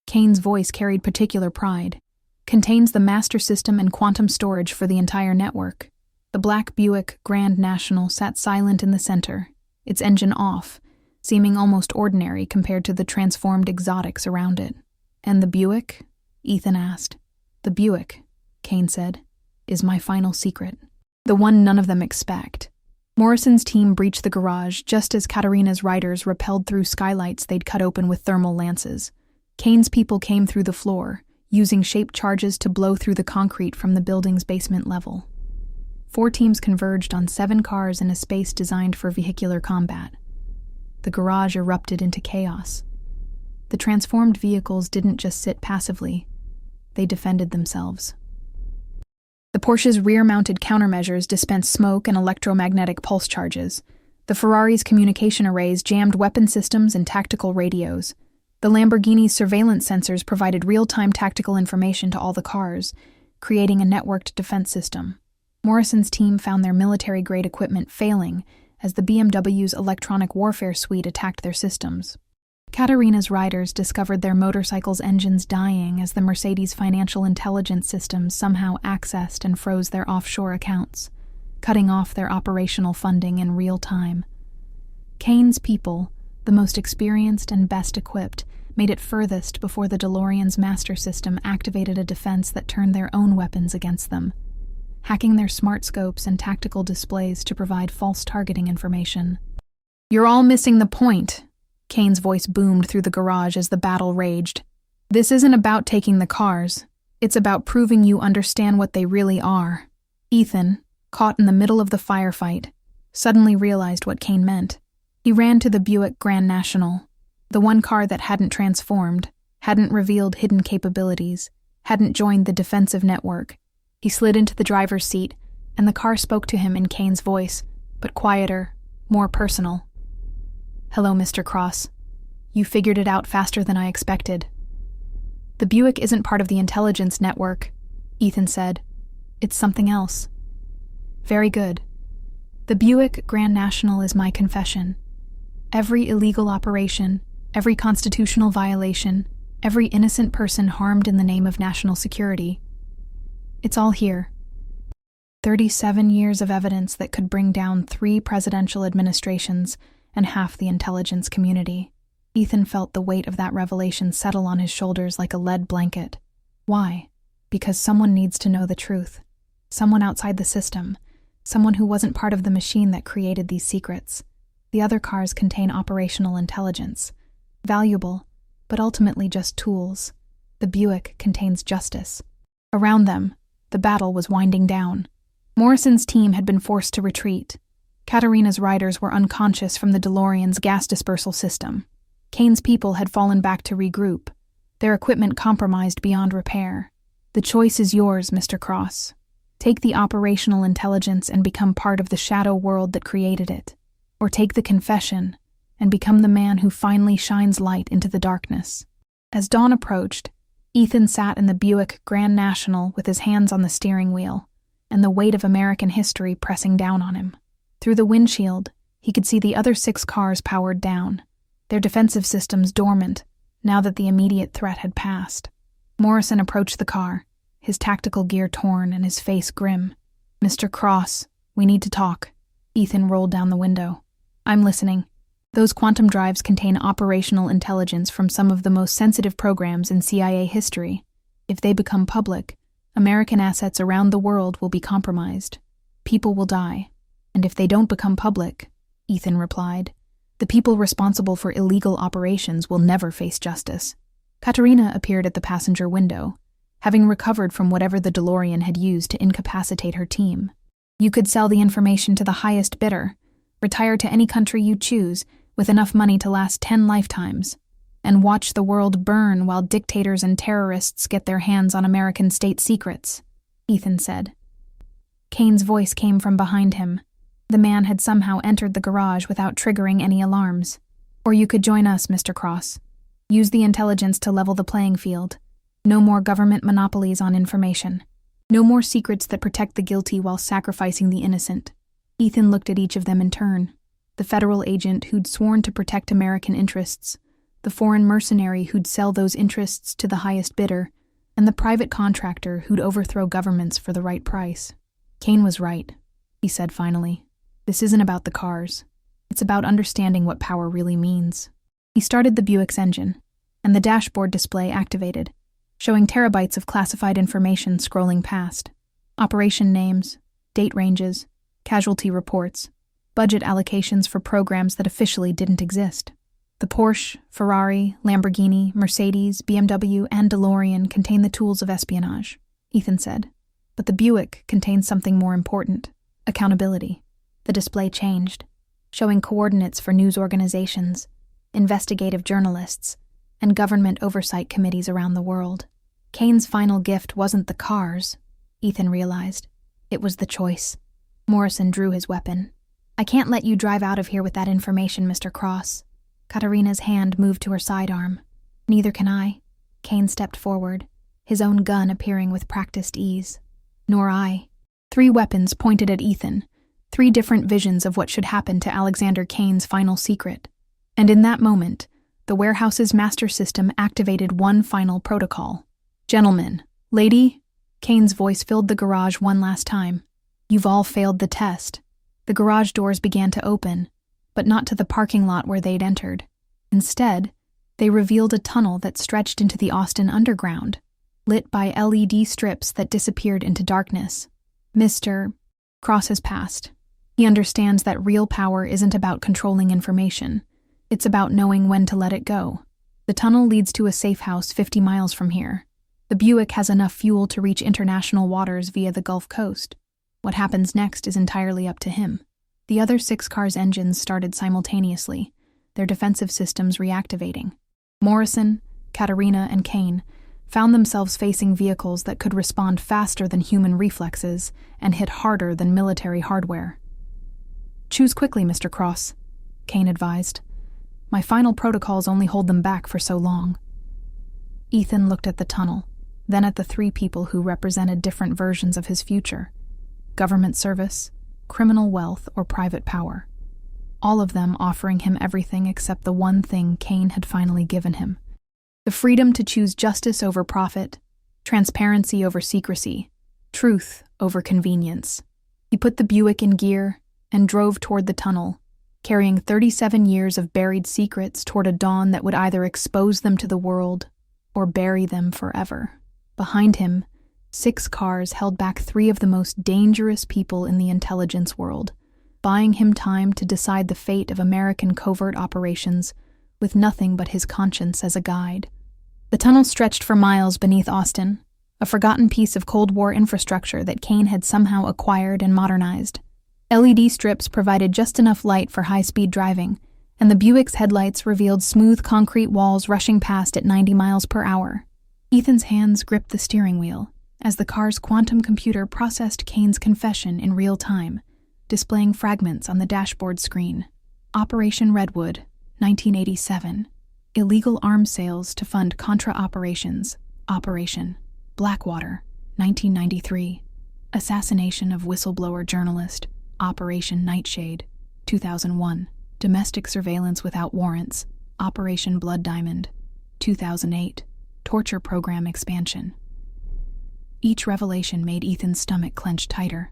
Kane's voice carried particular pride, contains the master system and quantum storage for the entire network. The black Buick Grand National sat silent in the center, its engine off, seeming almost ordinary compared to the transformed exotics around it. "And the Buick?" Ethan asked. "The Buick," Kane said, "is my final secret. The one none of them expect." Morrison's team breached the garage just as Katarina's riders rappelled through skylights they'd cut open with thermal lances. Kane's people came through the floor, using shaped charges to blow through the concrete from the building's basement level. 4 teams converged on 7 cars in a space designed for vehicular combat. The garage erupted into chaos. The transformed vehicles didn't just sit passively. They defended themselves. The Porsche's rear-mounted countermeasures dispensed smoke and electromagnetic pulse charges. The Ferrari's communication arrays jammed weapon systems and tactical radios. The Lamborghini's surveillance sensors provided real-time tactical information to all the cars, creating a networked defense system. Morrison's team found their military-grade equipment failing as the BMW's electronic warfare suite attacked their systems. Katarina's riders discovered their motorcycles' engines dying as the Mercedes financial intelligence systems somehow accessed and froze their offshore accounts, cutting off their operational funding in real time. Kane's people, the most experienced and best equipped, made it furthest before the DeLorean's master system activated a defense that turned their own weapons against them, hacking their smart scopes and tactical displays to provide false targeting information. "You're all missing the point," Kane's voice boomed through the garage as the battle raged. "This isn't about taking the cars. It's about proving you understand what they really are." Ethan, caught in the middle of the firefight, suddenly realized what Kane meant. He ran to the Buick Grand National, the one car that hadn't transformed, hadn't revealed hidden capabilities, hadn't joined the defensive network. He slid into the driver's seat, and the car spoke to him in Kane's voice, but quieter, more personal. "Hello, Mr. Cross. You figured it out faster than I expected." "The Buick isn't part of the intelligence network," Ethan said. "It's something else." "Very good. The Buick Grand National is my confession. Every illegal operation, every constitutional violation, every innocent person harmed in the name of national security. It's all here. 37 years of evidence that could bring down 3 presidential administrations and half the intelligence community." Ethan felt the weight of that revelation settle on his shoulders like a lead blanket. Why? Because someone needs to know the truth. Someone outside the system. Someone who wasn't part of the machine that created these secrets. The other cars contain operational intelligence. Valuable, but ultimately just tools. The Buick contains justice. Around them, the battle was winding down. Morrison's team had been forced to retreat. Katarina's riders were unconscious from the DeLorean's gas dispersal system. Kane's people had fallen back to regroup, their equipment compromised beyond repair. The choice is yours, Mr. Cross. Take the operational intelligence and become part of the shadow world that created it. Or take the confession and become the man who finally shines light into the darkness. As dawn approached, Ethan sat in the Buick Grand National with his hands on the steering wheel, and the weight of American history pressing down on him. Through the windshield, he could see the other 6 cars powered down, their defensive systems dormant, now that the immediate threat had passed. Morrison approached the car, his tactical gear torn and his face grim. "Mr. Cross, we need to talk." Ethan rolled down the window. "I'm listening." "Those quantum drives contain operational intelligence from some of the most sensitive programs in CIA history. If they become public, American assets around the world will be compromised. People will die. And if they don't become public," Ethan replied, "the people responsible for illegal operations will never face justice." Katarina appeared at the passenger window, having recovered from whatever the DeLorean had used to incapacitate her team. "You could sell the information to the highest bidder, retire to any country you choose with enough money to last 10 lifetimes, and watch the world burn while dictators and terrorists get their hands on American state secrets," Ethan said. Kane's voice came from behind him. The man had somehow entered the garage without triggering any alarms. "Or you could join us, Mr. Cross. Use the intelligence to level the playing field. No more government monopolies on information. No more secrets that protect the guilty while sacrificing the innocent." Ethan looked at each of them in turn. The federal agent who'd sworn to protect American interests, the foreign mercenary who'd sell those interests to the highest bidder, and the private contractor who'd overthrow governments for the right price. "Kane was right," he said finally. "This isn't about the cars. It's about understanding what power really means." He started the Buick's engine, and the dashboard display activated, showing terabytes of classified information scrolling past. Operation names, date ranges, casualty reports, budget allocations for programs that officially didn't exist. The Porsche, Ferrari, Lamborghini, Mercedes, BMW, and DeLorean contain the tools of espionage, Ethan said. But the Buick contains something more important: accountability. The display changed, showing coordinates for news organizations, investigative journalists, and government oversight committees around the world. Kane's final gift wasn't the cars, Ethan realized. It was the choice. Morrison drew his weapon. "I can't let you drive out of here with that information, Mr. Cross." Katarina's hand moved to her sidearm. "Neither can I." Kane stepped forward, his own gun appearing with practiced ease. "Nor I." 3 weapons pointed at Ethan, 3 different visions of what should happen to Alexander Kane's final secret. And in that moment, the warehouse's master system activated one final protocol. "Gentlemen, lady," Kane's voice filled the garage one last time. "You've all failed the test." The garage doors began to open, but not to the parking lot where they'd entered. Instead, they revealed a tunnel that stretched into the Austin underground, lit by LED strips that disappeared into darkness. Mr. Cross has passed. He understands that real power isn't about controlling information. It's about knowing when to let it go. The tunnel leads to a safe house 50 miles from here. The Buick has enough fuel to reach international waters via the Gulf Coast. What happens next is entirely up to him. The other 6 cars' engines started simultaneously, their defensive systems reactivating. Morrison, Katarina, and Kane found themselves facing vehicles that could respond faster than human reflexes and hit harder than military hardware. "Choose quickly, Mr. Cross," Kane advised. "My final protocols only hold them back for so long." Ethan looked at the tunnel, then at the 3 people who represented different versions of his future: government service, criminal wealth, or private power. All of them offering him everything except the one thing Kane had finally given him: the freedom to choose justice over profit, transparency over secrecy, truth over convenience. He put the Buick in gear and drove toward the tunnel, carrying 37 years of buried secrets toward a dawn that would either expose them to the world or bury them forever. Behind him, 6 cars held back 3 of the most dangerous people in the intelligence world, buying him time to decide the fate of American covert operations with nothing but his conscience as a guide. The tunnel stretched for miles beneath Austin, a forgotten piece of Cold War infrastructure that Kane had somehow acquired and modernized. LED strips provided just enough light for high-speed driving, and the Buick's headlights revealed smooth concrete walls rushing past at 90 miles per hour. Ethan's hands gripped the steering wheel as the car's quantum computer processed Kane's confession in real time, displaying fragments on the dashboard screen. Operation Redwood, 1987. Illegal arms sales to fund Contra operations. Operation Blackwater, 1993. Assassination of whistleblower journalist. Operation Nightshade, 2001. Domestic surveillance without warrants. Operation Blood Diamond, 2008. Torture program expansion. Each revelation made Ethan's stomach clench tighter.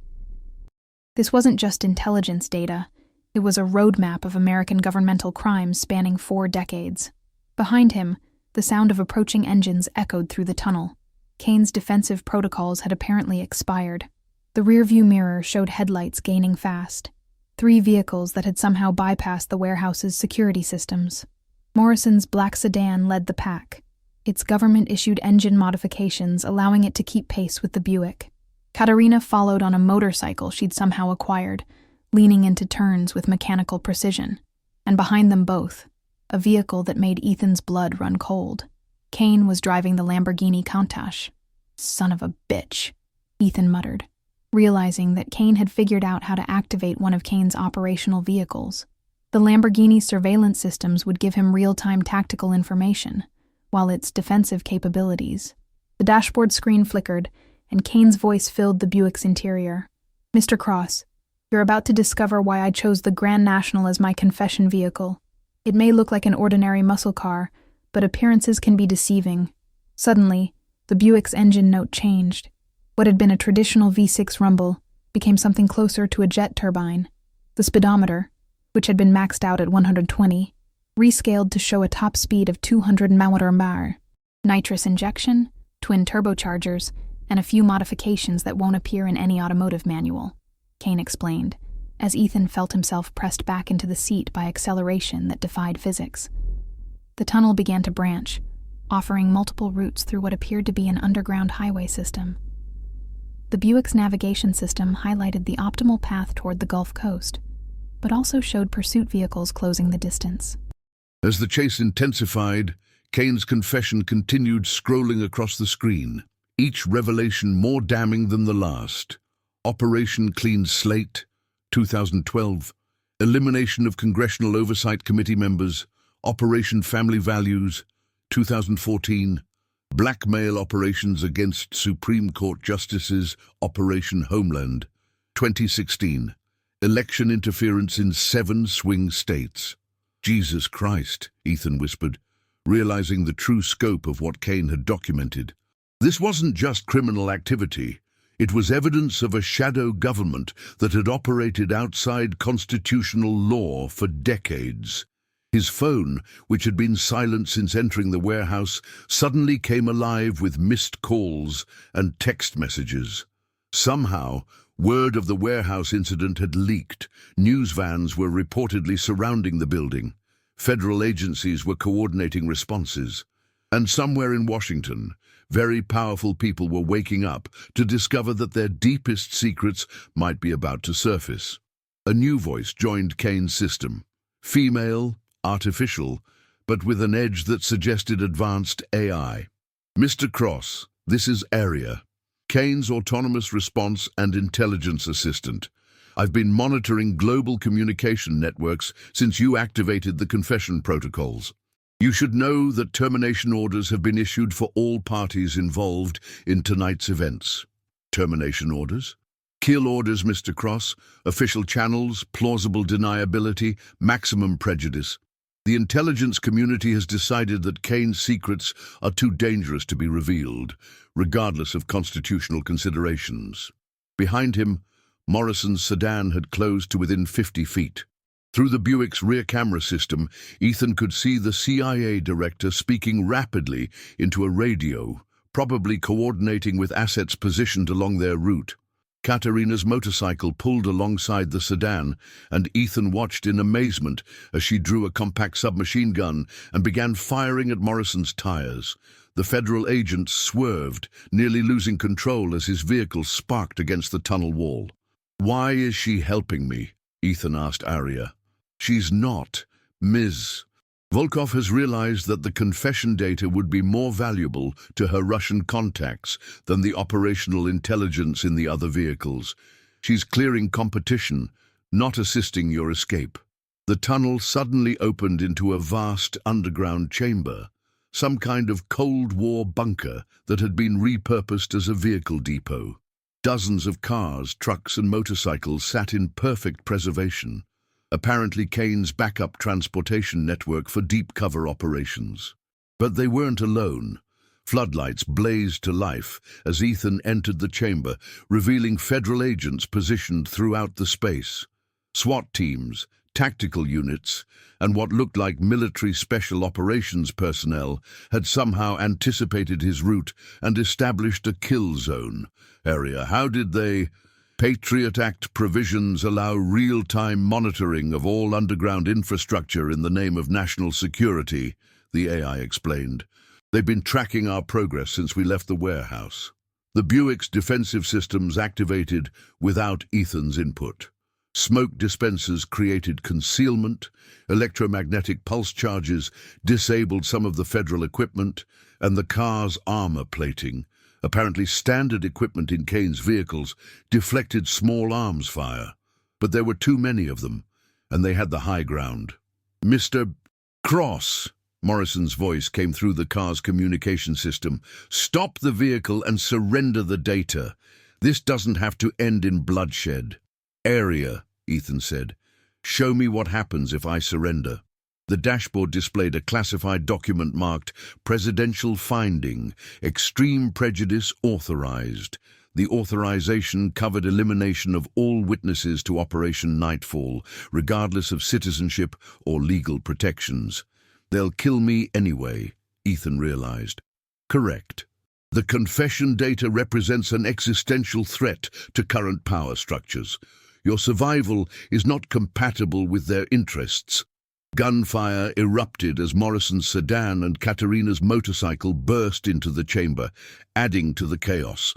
This wasn't just intelligence data. It was a roadmap of American governmental crimes spanning 4 decades. Behind him, the sound of approaching engines echoed through the tunnel. Kane's defensive protocols had apparently expired. The rearview mirror showed headlights gaining fast. 3 vehicles that had somehow bypassed the warehouse's security systems. Morrison's black sedan led the pack, its government-issued engine modifications allowing it to keep pace with the Buick. Katarina followed on a motorcycle she'd somehow acquired, leaning into turns with mechanical precision. And behind them both, a vehicle that made Ethan's blood run cold. Kane was driving the Lamborghini Countach. Son of a bitch, Ethan muttered, realizing that Kane had figured out how to activate one of Kane's operational vehicles. The Lamborghini's surveillance systems would give him real-time tactical information, while its defensive capabilities. The dashboard screen flickered, and Kane's voice filled the Buick's interior. "Mr. Cross, you're about to discover why I chose the Grand National as my confession vehicle. It may look like an ordinary muscle car, but appearances can be deceiving." Suddenly, the Buick's engine note changed. What had been a traditional V6 rumble became something closer to a jet turbine. The speedometer, which had been maxed out at 120, rescaled to show a top speed of 200 mph. Nitrous injection, twin turbochargers, and a few modifications that won't appear in any automotive manual, Kane explained, as Ethan felt himself pressed back into the seat by acceleration that defied physics. The tunnel began to branch, offering multiple routes through what appeared to be an underground highway system. The Buick's navigation system highlighted the optimal path toward the Gulf Coast, but also showed pursuit vehicles closing the distance. As the chase intensified, Kane's confession continued scrolling across the screen, each revelation more damning than the last. Operation Clean Slate, 2012. Elimination of Congressional Oversight Committee members. Operation Family Values, 2014. Blackmail operations against Supreme Court justices. Operation Homeland, 2016. Election interference in 7 swing states. Jesus Christ, Ethan whispered, realizing the true scope of what Kane had documented. This wasn't just criminal activity. It was evidence of a shadow government that had operated outside constitutional law for decades. His phone, which had been silent since entering the warehouse, suddenly came alive with missed calls and text messages. Somehow, word of the warehouse incident had leaked. News vans were reportedly surrounding the building. Federal agencies were coordinating responses. And somewhere in Washington, very powerful people were waking up to discover that their deepest secrets might be about to surface. A new voice joined Kane's system. Female, artificial, but with an edge that suggested advanced AI. "Mr. Cross, this is Aria, Kane's autonomous response and intelligence assistant. I've been monitoring global communication networks since you activated the confession protocols. You should know that termination orders have been issued for all parties involved in tonight's events." Termination orders? Kill orders, Mr. Cross. Official channels, plausible deniability, maximum prejudice. The intelligence community has decided that Kane's secrets are too dangerous to be revealed, regardless of constitutional considerations. Behind him, Morrison's sedan had closed to within 50 feet. Through the Buick's rear camera system, Ethan could see the CIA director speaking rapidly into a radio, probably coordinating with assets positioned along their route. Katerina's motorcycle pulled alongside the sedan, and Ethan watched in amazement as she drew a compact submachine gun and began firing at Morrison's tires. The federal agent swerved, nearly losing control as his vehicle sparked against the tunnel wall. "Why is she helping me?" Ethan asked Arya. "She's not, Ms. Volkov has realized that the confession data would be more valuable to her Russian contacts than the operational intelligence in the other vehicles. She's clearing competition, not assisting your escape." The tunnel suddenly opened into a vast underground chamber, some kind of Cold War bunker that had been repurposed as a vehicle depot. Dozens of cars, trucks, and motorcycles sat in perfect preservation, apparently Kane's backup transportation network for deep cover operations. But they weren't alone. Floodlights blazed to life as Ethan entered the chamber, revealing federal agents positioned throughout the space. SWAT teams, tactical units, and what looked like military special operations personnel had somehow anticipated his route and established a kill zone area. How did they? Patriot Act provisions allow real-time monitoring of all underground infrastructure in the name of national security, the AI explained. "They've been tracking our progress since we left the warehouse." The Buick's defensive systems activated without Ethan's input. Smoke dispensers created concealment, electromagnetic pulse charges disabled some of the federal equipment, and the car's armor plating, apparently standard equipment in Kane's vehicles, deflected small arms fire. But there were too many of them, and they had the high ground. "Mr. Cross," Morrison's voice came through the car's communication system, "stop the vehicle and surrender the data. This doesn't have to end in bloodshed." "Arya," Ethan said, "show me what happens if I surrender." The dashboard displayed a classified document marked Presidential Finding, Extreme Prejudice Authorized. The authorization covered elimination of all witnesses to Operation Nightfall, regardless of citizenship or legal protections. "They'll kill me anyway," Ethan realized. "Correct. The confession data represents an existential threat to current power structures. Your survival is not compatible with their interests." Gunfire erupted as Morrison's sedan and Katerina's motorcycle burst into the chamber, adding to the chaos.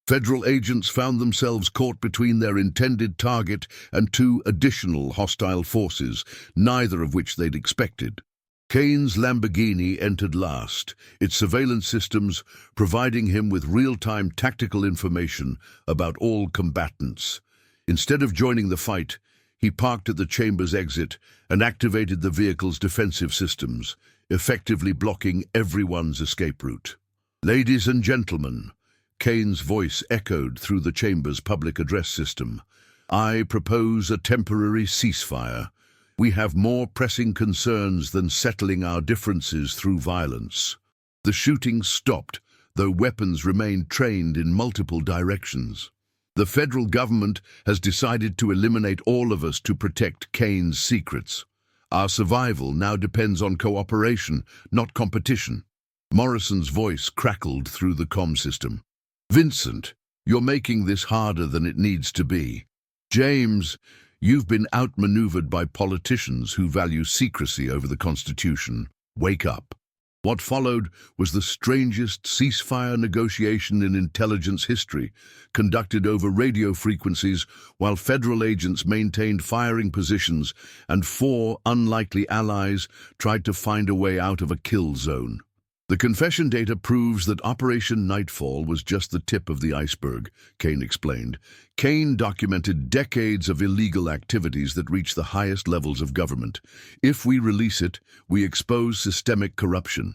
Federal agents found themselves caught between their intended target and two additional hostile forces, neither of which they'd expected. Kane's Lamborghini entered last, its surveillance systems providing him with real-time tactical information about all combatants. Instead of joining the fight, he parked at the chamber's exit and activated the vehicle's defensive systems, effectively blocking everyone's escape route. "Ladies and gentlemen," Kane's voice echoed through the chamber's public address system, "I propose a temporary ceasefire. We have more pressing concerns than settling our differences through violence." The shooting stopped, though weapons remained trained in multiple directions. "The federal government has decided to eliminate all of us to protect Kane's secrets. Our survival now depends on cooperation, not competition." Morrison's voice crackled through the comm system. "Vincent, you're making this harder than it needs to be. James, you've been outmaneuvered by politicians who value secrecy over the Constitution. Wake up." What followed was the strangest ceasefire negotiation in intelligence history, conducted over radio frequencies while federal agents maintained firing positions and 4 unlikely allies tried to find a way out of a kill zone. The confession data proves that Operation Nightfall was just the tip of the iceberg, Kane explained. Kane documented decades of illegal activities that reach the highest levels of government. If we release it, we expose systemic corruption.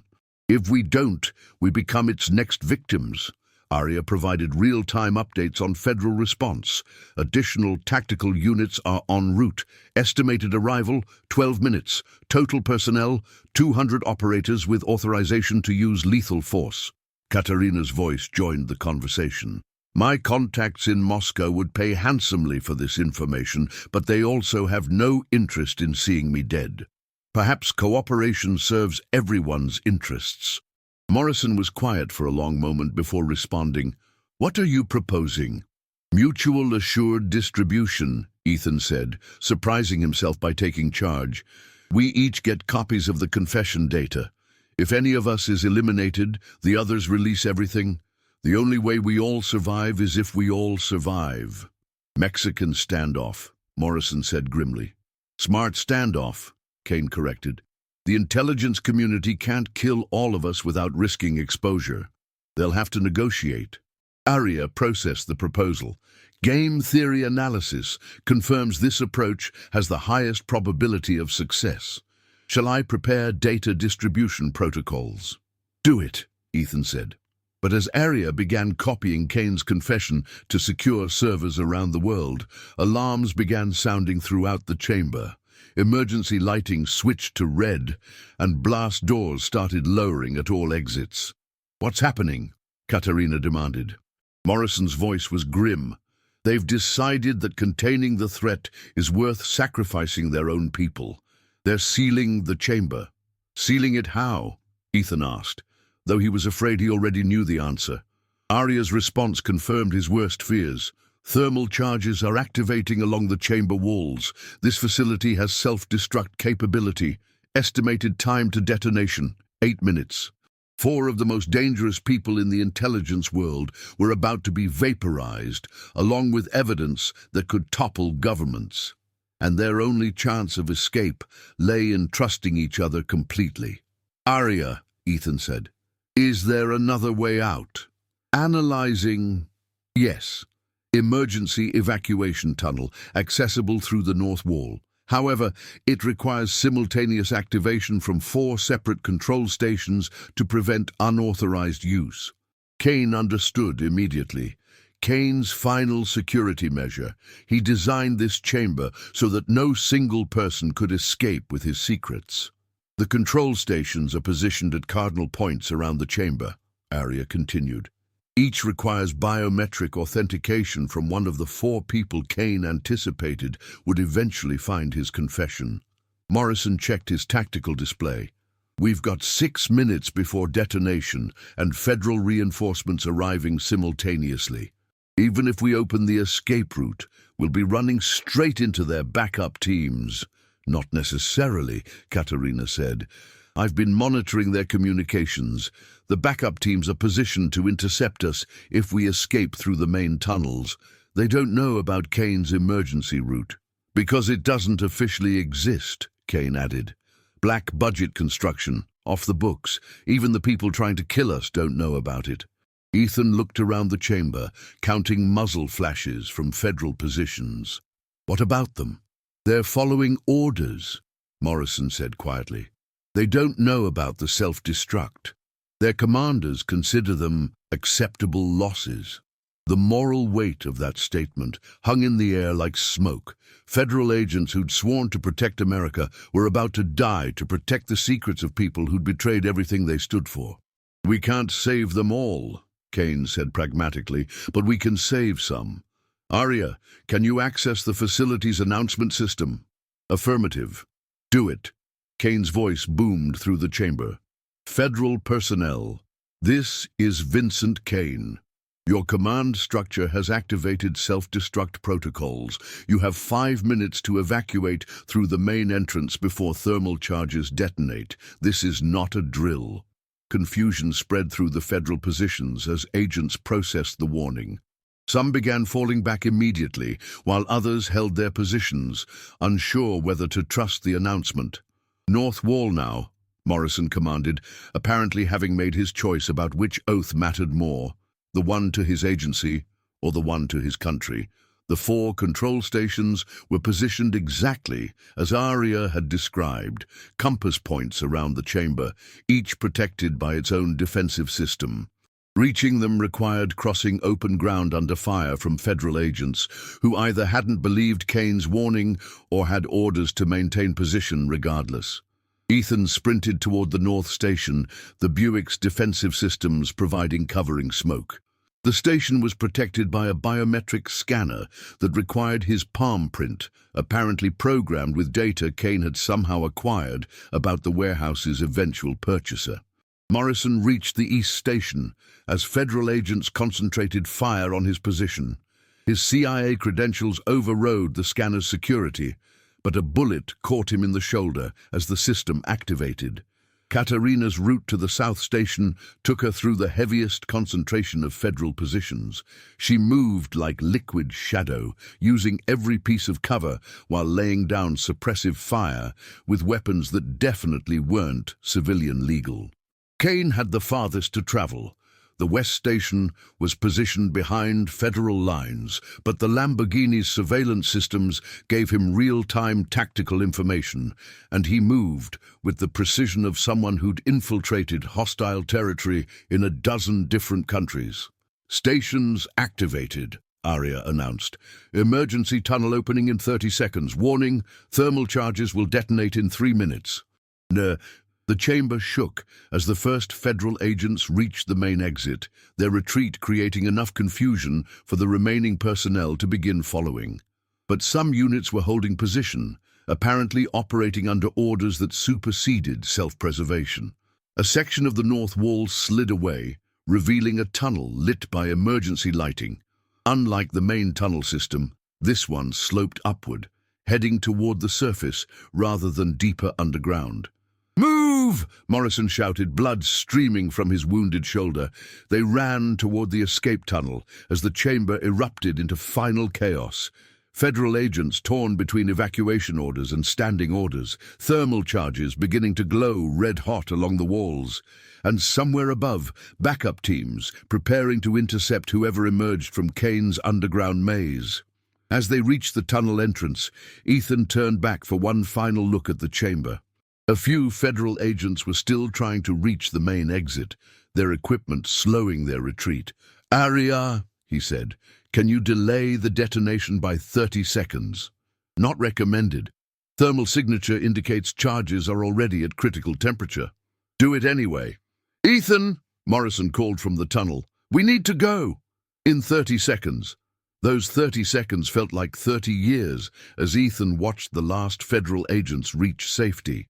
If we don't, we become its next victims. Arya provided real-time updates on federal response. Additional tactical units are en route. Estimated arrival, 12 minutes. Total personnel, 200 operators with authorization to use lethal force. Katerina's voice joined the conversation. My contacts in Moscow would pay handsomely for this information, but they also have no interest in seeing me dead. Perhaps cooperation serves everyone's interests." Morrison was quiet for a long moment before responding. "What are you proposing?" "Mutual assured distribution," Ethan said, surprising himself by taking charge. "We each get copies of the confession data. If any of us is eliminated, the others release everything. The only way we all survive is if we all survive." "Mexican standoff," Morrison said grimly. "Smart standoff," Kane corrected. "The intelligence community can't kill all of us without risking exposure. They'll have to negotiate." Arya processed the proposal. "Game theory analysis confirms this approach has the highest probability of success. Shall I prepare data distribution protocols?" "Do it," Ethan said. But as Arya began copying Kane's confession to secure servers around the world, alarms began sounding throughout the chamber. Emergency lighting switched to red, and blast doors started lowering at all exits. "What's happening?" Katerina demanded. Morrison's voice was grim. "They've decided that containing the threat is worth sacrificing their own people. They're sealing the chamber." "Sealing it how?" Ethan asked, though he was afraid he already knew the answer. Arya's response confirmed his worst fears. "Thermal charges are activating along the chamber walls. This facility has self-destruct capability. Estimated time to detonation, 8 minutes. 4 of the most dangerous people in the intelligence world were about to be vaporized, along with evidence that could topple governments. And their only chance of escape lay in trusting each other completely." "Arya," Ethan said, "is there another way out?" "Analyzing, yes. Emergency evacuation tunnel, accessible through the north wall. However, it requires simultaneous activation from 4 separate control stations to prevent unauthorized use." Kane understood immediately. Kane's final security measure. He designed this chamber so that no single person could escape with his secrets. "The control stations are positioned at cardinal points around the chamber," Arya continued. "Each requires biometric authentication from one of the 4 people Kane anticipated would eventually find his confession." Morrison checked his tactical display. "We've got 6 minutes before detonation and federal reinforcements arriving simultaneously. Even if we open the escape route, we'll be running straight into their backup teams." "Not necessarily," Katerina said. "I've been monitoring their communications. The backup teams are positioned to intercept us if we escape through the main tunnels. They don't know about Kane's emergency route." "Because it doesn't officially exist," Kane added. "Black budget construction, off the books. Even the people trying to kill us don't know about it." Ethan looked around the chamber, counting muzzle flashes from federal positions. "What about them?" "They're following orders," Morrison said quietly. "They don't know about the self-destruct. Their commanders consider them acceptable losses." The moral weight of that statement hung in the air like smoke. Federal agents who'd sworn to protect America were about to die to protect the secrets of people who'd betrayed everything they stood for. "We can't save them all," Kane said pragmatically, "but we can save some. Arya, can you access the facility's announcement system?" "Affirmative." "Do it." Kane's voice boomed through the chamber. "Federal personnel, this is Vincent Kane. Your command structure has activated self-destruct protocols. You have 5 minutes to evacuate through the main entrance before thermal charges detonate. This is not a drill." Confusion spread through the federal positions as agents processed the warning. Some began falling back immediately, while others held their positions, unsure whether to trust the announcement. "North Wall now," Morrison commanded, apparently having made his choice about which oath mattered more, the one to his agency or the one to his country. The 4 control stations were positioned exactly as Arya had described, compass points around the chamber, each protected by its own defensive system. Reaching them required crossing open ground under fire from federal agents, who either hadn't believed Kane's warning or had orders to maintain position regardless. Ethan sprinted toward the North Station, the Buick's defensive systems providing covering smoke. The station was protected by a biometric scanner that required his palm print, apparently programmed with data Kane had somehow acquired about the warehouse's eventual purchaser. Morrison reached the East Station as federal agents concentrated fire on his position. His CIA credentials overrode the scanner's security, but a bullet caught him in the shoulder as the system activated. Katarina's route to the South Station took her through the heaviest concentration of federal positions. She moved like liquid shadow, using every piece of cover while laying down suppressive fire with weapons that definitely weren't civilian legal. Kane had the farthest to travel. The West Station was positioned behind federal lines, but the Lamborghini's surveillance systems gave him real-time tactical information, and he moved with the precision of someone who'd infiltrated hostile territory in a dozen different countries. "Stations activated," Aria announced. "Emergency tunnel opening in 30 seconds. Warning, thermal charges will detonate in 3 minutes." The chamber shook as the first federal agents reached the main exit, their retreat creating enough confusion for the remaining personnel to begin following. But some units were holding position, apparently operating under orders that superseded self-preservation. A section of the north wall slid away, revealing a tunnel lit by emergency lighting. Unlike the main tunnel system, this one sloped upward, heading toward the surface rather than deeper underground. "Move!" Morrison shouted, blood streaming from his wounded shoulder. They ran toward the escape tunnel as the chamber erupted into final chaos. Federal agents torn between evacuation orders and standing orders, thermal charges beginning to glow red-hot along the walls, and somewhere above, backup teams preparing to intercept whoever emerged from Kane's underground maze. As they reached the tunnel entrance, Ethan turned back for one final look at the chamber. A few federal agents were still trying to reach the main exit, their equipment slowing their retreat. "Aria," he said, "can you delay the detonation by 30 seconds? Not recommended. Thermal signature indicates charges are already at critical temperature." "Do it anyway." "Ethan," Morrison called from the tunnel, "we need to go." "In 30 seconds. Those 30 seconds felt like 30 years as Ethan watched the last federal agents reach safety.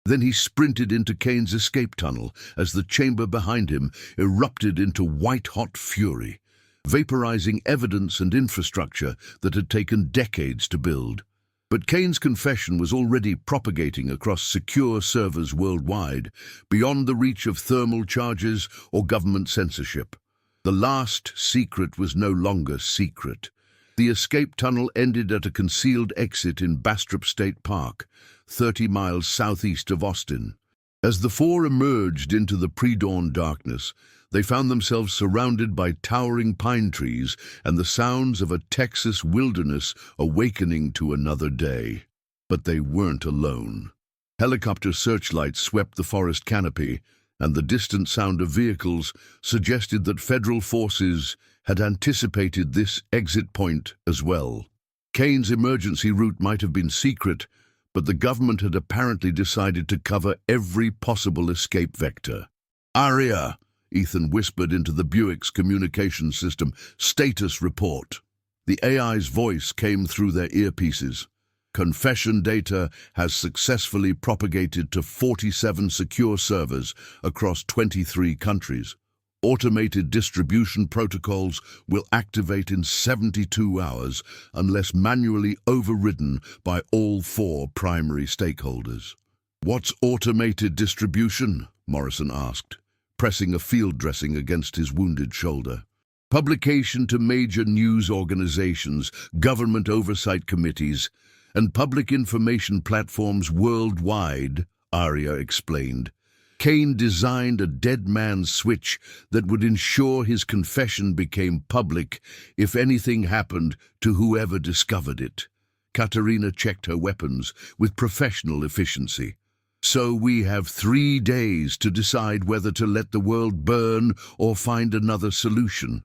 Then he sprinted into Kane's escape tunnel as the chamber behind him erupted into white-hot fury, vaporizing evidence and infrastructure that had taken decades to build. But Kane's confession was already propagating across secure servers worldwide, beyond the reach of thermal charges or government censorship. The last secret was no longer secret. The escape tunnel ended at a concealed exit in Bastrop State Park, 30 miles southeast of Austin. As the four emerged into the pre-dawn darkness, they found themselves surrounded by towering pine trees and the sounds of a Texas wilderness awakening to another day. But they weren't alone. Helicopter searchlights swept the forest canopy, and the distant sound of vehicles suggested that federal forces had anticipated this exit point as well. Kane's emergency route might have been secret, but the government had apparently decided to cover every possible escape vector. "Aria," Ethan whispered into the Buick's communication system, "status report." The AI's voice came through their earpieces. "Confession data has successfully propagated to 47 secure servers across 23 countries. Automated distribution protocols will activate in 72 hours unless manually overridden by all 4 primary stakeholders." "What's automated distribution?" Morrison asked, pressing a field dressing against his wounded shoulder. "Publication to major news organizations, government oversight committees, and public information platforms worldwide," Aria explained. Kane designed a dead man's switch that would ensure his confession became public if anything happened to whoever discovered it. Katarina checked her weapons with professional efficiency. "So we have 3 days to decide whether to let the world burn or find another solution."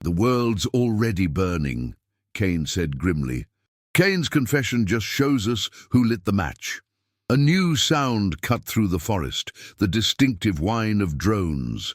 "The world's already burning," Kane said grimly. "Kane's confession just shows us who lit the match." A new sound cut through the forest, the distinctive whine of drones.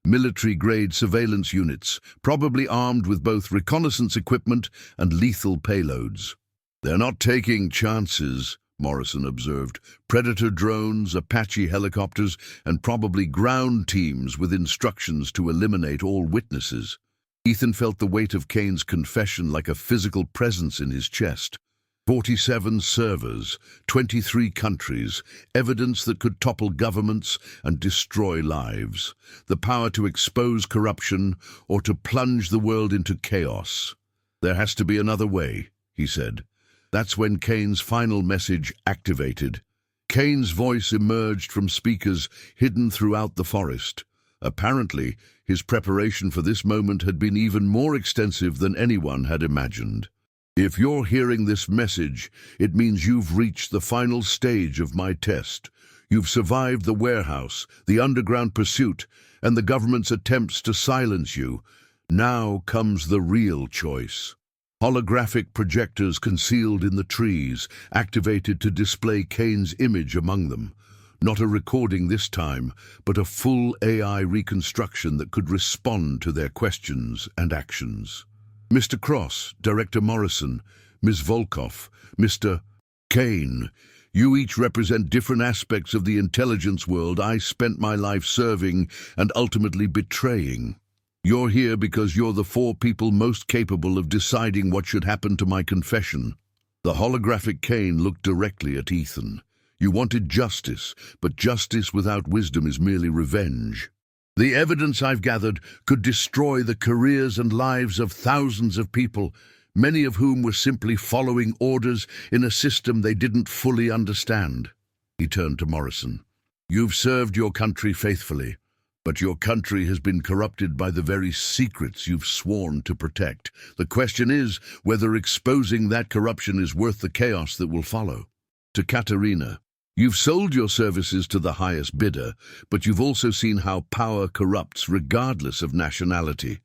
military-grade surveillance units, probably armed with both reconnaissance equipment and lethal payloads. "They're not taking chances," Morrison observed. "Predator drones, Apache helicopters, and probably ground teams with instructions to eliminate all witnesses." Ethan felt the weight of Kane's confession like a physical presence in his chest. 47 servers, 23 countries, evidence that could topple governments and destroy lives, the power to expose corruption or to plunge the world into chaos. "There has to be another way," he said. That's when Kane's final message activated. Kane's voice emerged from speakers hidden throughout the forest. Apparently, his preparation for this moment had been even more extensive than anyone had imagined. "If you're hearing this message, it means you've reached the final stage of my test. You've survived the warehouse, the underground pursuit, and the government's attempts to silence you. Now comes the real choice." Holographic projectors concealed in the trees, activated to display Kane's image among them. Not a recording this time, but a full AI reconstruction that could respond to their questions and actions. "Mr. Cross, Director Morrison, Ms. Volkov, Mr. Kane, you each represent different aspects of the intelligence world I spent my life serving and ultimately betraying. You're here because you're the 4 people most capable of deciding what should happen to my confession." The holographic Kane looked directly at Ethan. "You wanted justice, but justice without wisdom is merely revenge. The evidence I've gathered could destroy the careers and lives of thousands of people, many of whom were simply following orders in a system they didn't fully understand." He turned to Morrison. "You've served your country faithfully, but your country has been corrupted by the very secrets you've sworn to protect. The question is whether exposing that corruption is worth the chaos that will follow." To Katerina, "You've sold your services to the highest bidder, but you've also seen how power corrupts regardless of nationality.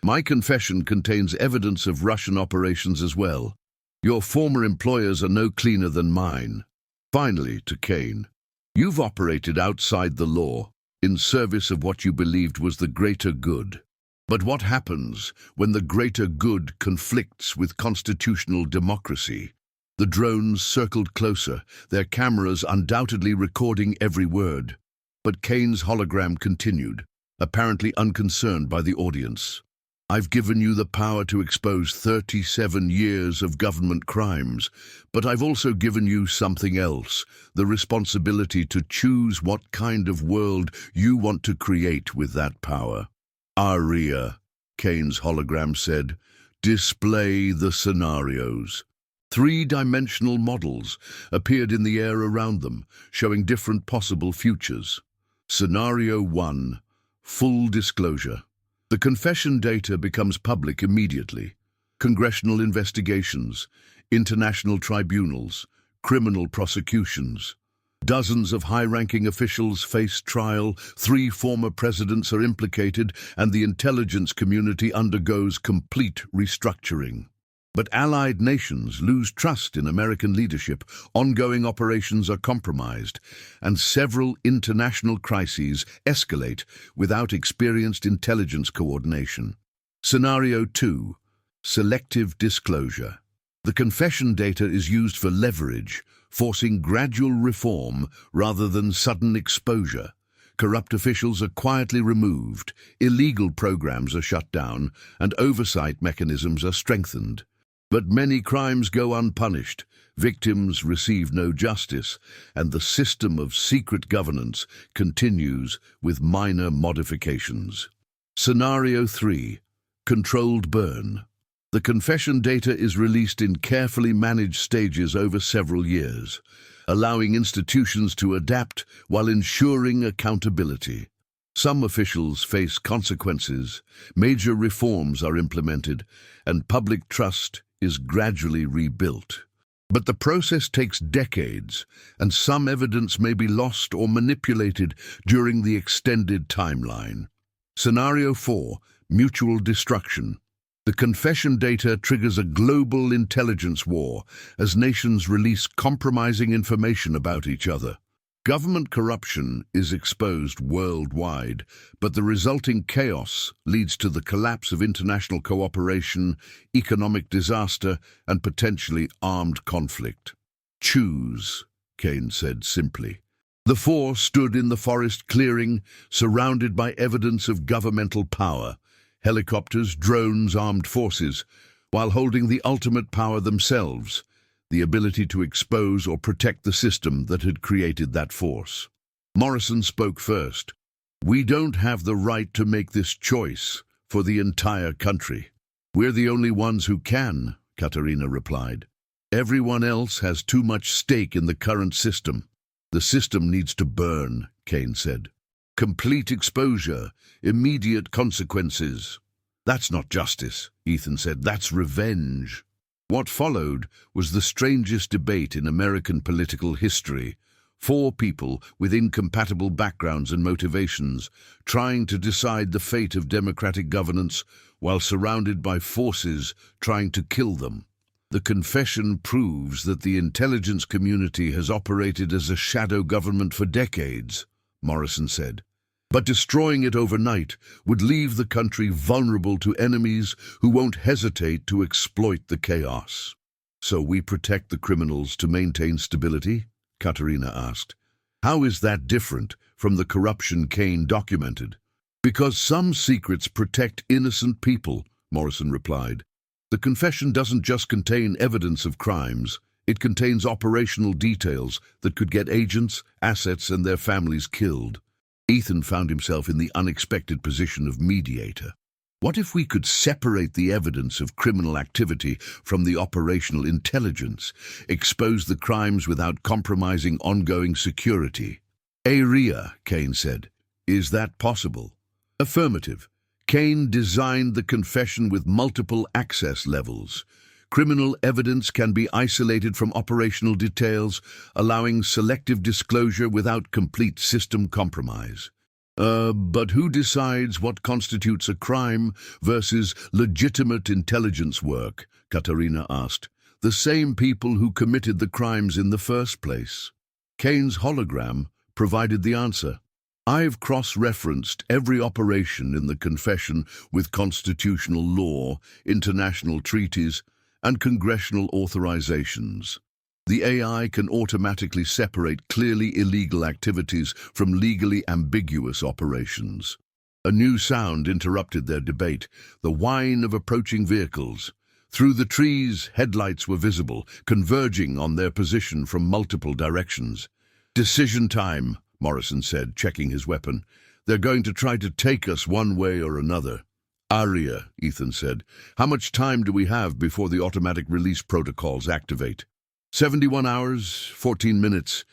My confession contains evidence of Russian operations as well. Your former employers are no cleaner than mine." Finally, to Kane, "You've operated outside the law, in service of what you believed was the greater good. But what happens when the greater good conflicts with constitutional democracy?" The drones circled closer, their cameras undoubtedly recording every word. But Kane's hologram continued, apparently unconcerned by the audience. "I've given you the power to expose 37 years of government crimes, but I've also given you something else, the responsibility to choose what kind of world you want to create with that power." "Aria," Kane's hologram said, "display the scenarios." 3-dimensional models appeared in the air around them, showing different possible futures. Scenario 1, full disclosure. The confession data becomes public immediately. Congressional investigations, international tribunals, criminal prosecutions. Dozens of high-ranking officials face trial, 3 former presidents are implicated, and the intelligence community undergoes complete restructuring. But allied nations lose trust in American leadership, ongoing operations are compromised, and several international crises escalate without experienced intelligence coordination. Scenario 2, selective disclosure. The confession data is used for leverage, forcing gradual reform rather than sudden exposure. Corrupt officials are quietly removed, illegal programs are shut down, and oversight mechanisms are strengthened. But many crimes go unpunished, victims receive no justice, and the system of secret governance continues with minor modifications. Scenario 3, controlled burn. The confession data is released in carefully managed stages over several years, allowing institutions to adapt while ensuring accountability. Some officials face consequences, major reforms are implemented, and public trust is gradually rebuilt. But the process takes decades, and some evidence may be lost or manipulated during the extended timeline. Scenario 4, mutual destruction. The confession data triggers a global intelligence war as nations release compromising information about each other. Government corruption is exposed worldwide, but the resulting chaos leads to the collapse of international cooperation, economic disaster, and potentially armed conflict. Choose, Kane said simply. The four stood in the forest clearing, surrounded by evidence of governmental power, helicopters, drones, armed forces, while holding the ultimate power themselves, the ability to expose or protect the system that had created that force. Morrison spoke first. "We don't have the right to make this choice for the entire country. We're the only ones who can," Katerina replied. "Everyone else has too much stake in the current system. The system needs to burn," Kane said. "Complete exposure, immediate consequences." "That's not justice," Ethan said. "That's revenge." What followed was the strangest debate in American political history. Four people with incompatible backgrounds and motivations trying to decide the fate of democratic governance while surrounded by forces trying to kill them. The confession proves that the intelligence community has operated as a shadow government for decades, Morrison said. But destroying it overnight would leave the country vulnerable to enemies who won't hesitate to exploit the chaos. "So we protect the criminals to maintain stability?" Katerina asked. "How is that different from the corruption Kane documented?" "Because some secrets protect innocent people," Morrison replied. "The confession doesn't just contain evidence of crimes, it contains operational details that could get agents, assets, and their families killed." Ethan found himself in the unexpected position of mediator. What if we could separate the evidence of criminal activity from the operational intelligence, expose the crimes without compromising ongoing security? "Area," Kane said. "Is that possible?" "Affirmative. Kane designed the confession with multiple access levels. Criminal evidence can be isolated from operational details, allowing selective disclosure without complete system compromise." But who decides what constitutes a crime versus legitimate intelligence work?" Katerina asked. "The same people who committed the crimes in the first place." Kane's hologram provided the answer. "I've cross-referenced every operation in the confession with constitutional law, international treaties, and congressional authorizations. The AI can automatically separate clearly illegal activities from legally ambiguous operations." A new sound interrupted their debate, the whine of approaching vehicles. Through the trees, headlights were visible, converging on their position from multiple directions. "Decision time," Morrison said, checking his weapon. "They're going to try to take us one way or another." "Aria," Ethan said, "how much time do we have before the automatic release protocols activate?" 71 hours, 14 minutes.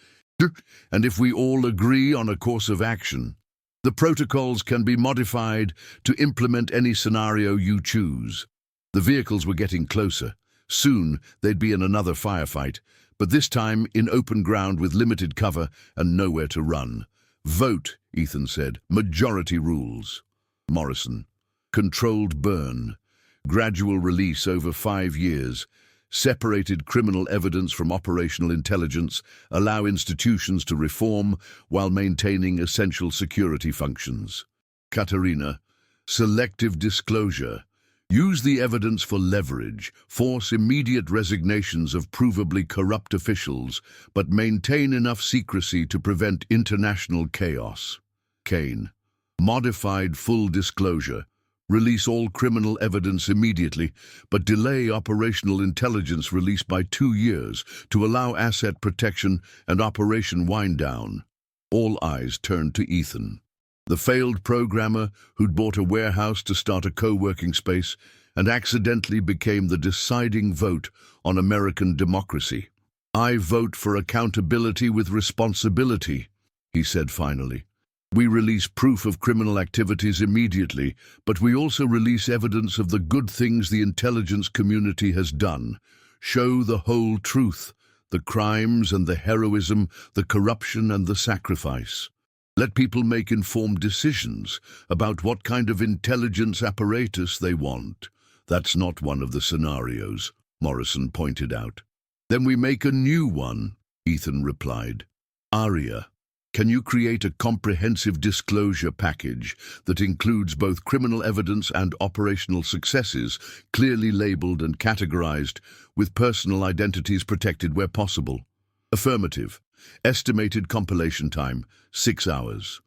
"And if we all agree on a course of action, the protocols can be modified to implement any scenario you choose." The vehicles were getting closer. Soon they'd be in another firefight, but this time in open ground with limited cover and nowhere to run. "Vote," Ethan said. "Majority rules." Morrison. "Controlled burn. Gradual release over 5 years. Separated criminal evidence from operational intelligence. Allow institutions to reform while maintaining essential security functions." Katerina. "Selective disclosure. Use the evidence for leverage. Force immediate resignations of provably corrupt officials, but maintain enough secrecy to prevent international chaos." Kane. "Modified full disclosure. Release all criminal evidence immediately, but delay operational intelligence release by 2 years to allow asset protection and operation wind-down." All eyes turned to Ethan. The failed programmer who'd bought a warehouse to start a co-working space and accidentally became the deciding vote on American democracy. "I vote for accountability with responsibility," he said finally. "We release proof of criminal activities immediately, but we also release evidence of the good things the intelligence community has done. Show the whole truth, the crimes and the heroism, the corruption and the sacrifice. Let people make informed decisions about what kind of intelligence apparatus they want." "That's not one of the scenarios," Morrison pointed out. "Then we make a new one," Ethan replied. "Aria." Can you create a comprehensive disclosure package that includes both criminal evidence and operational successes, clearly labeled and categorized, with personal identities protected where possible? Affirmative. Estimated compilation time, 6 hours.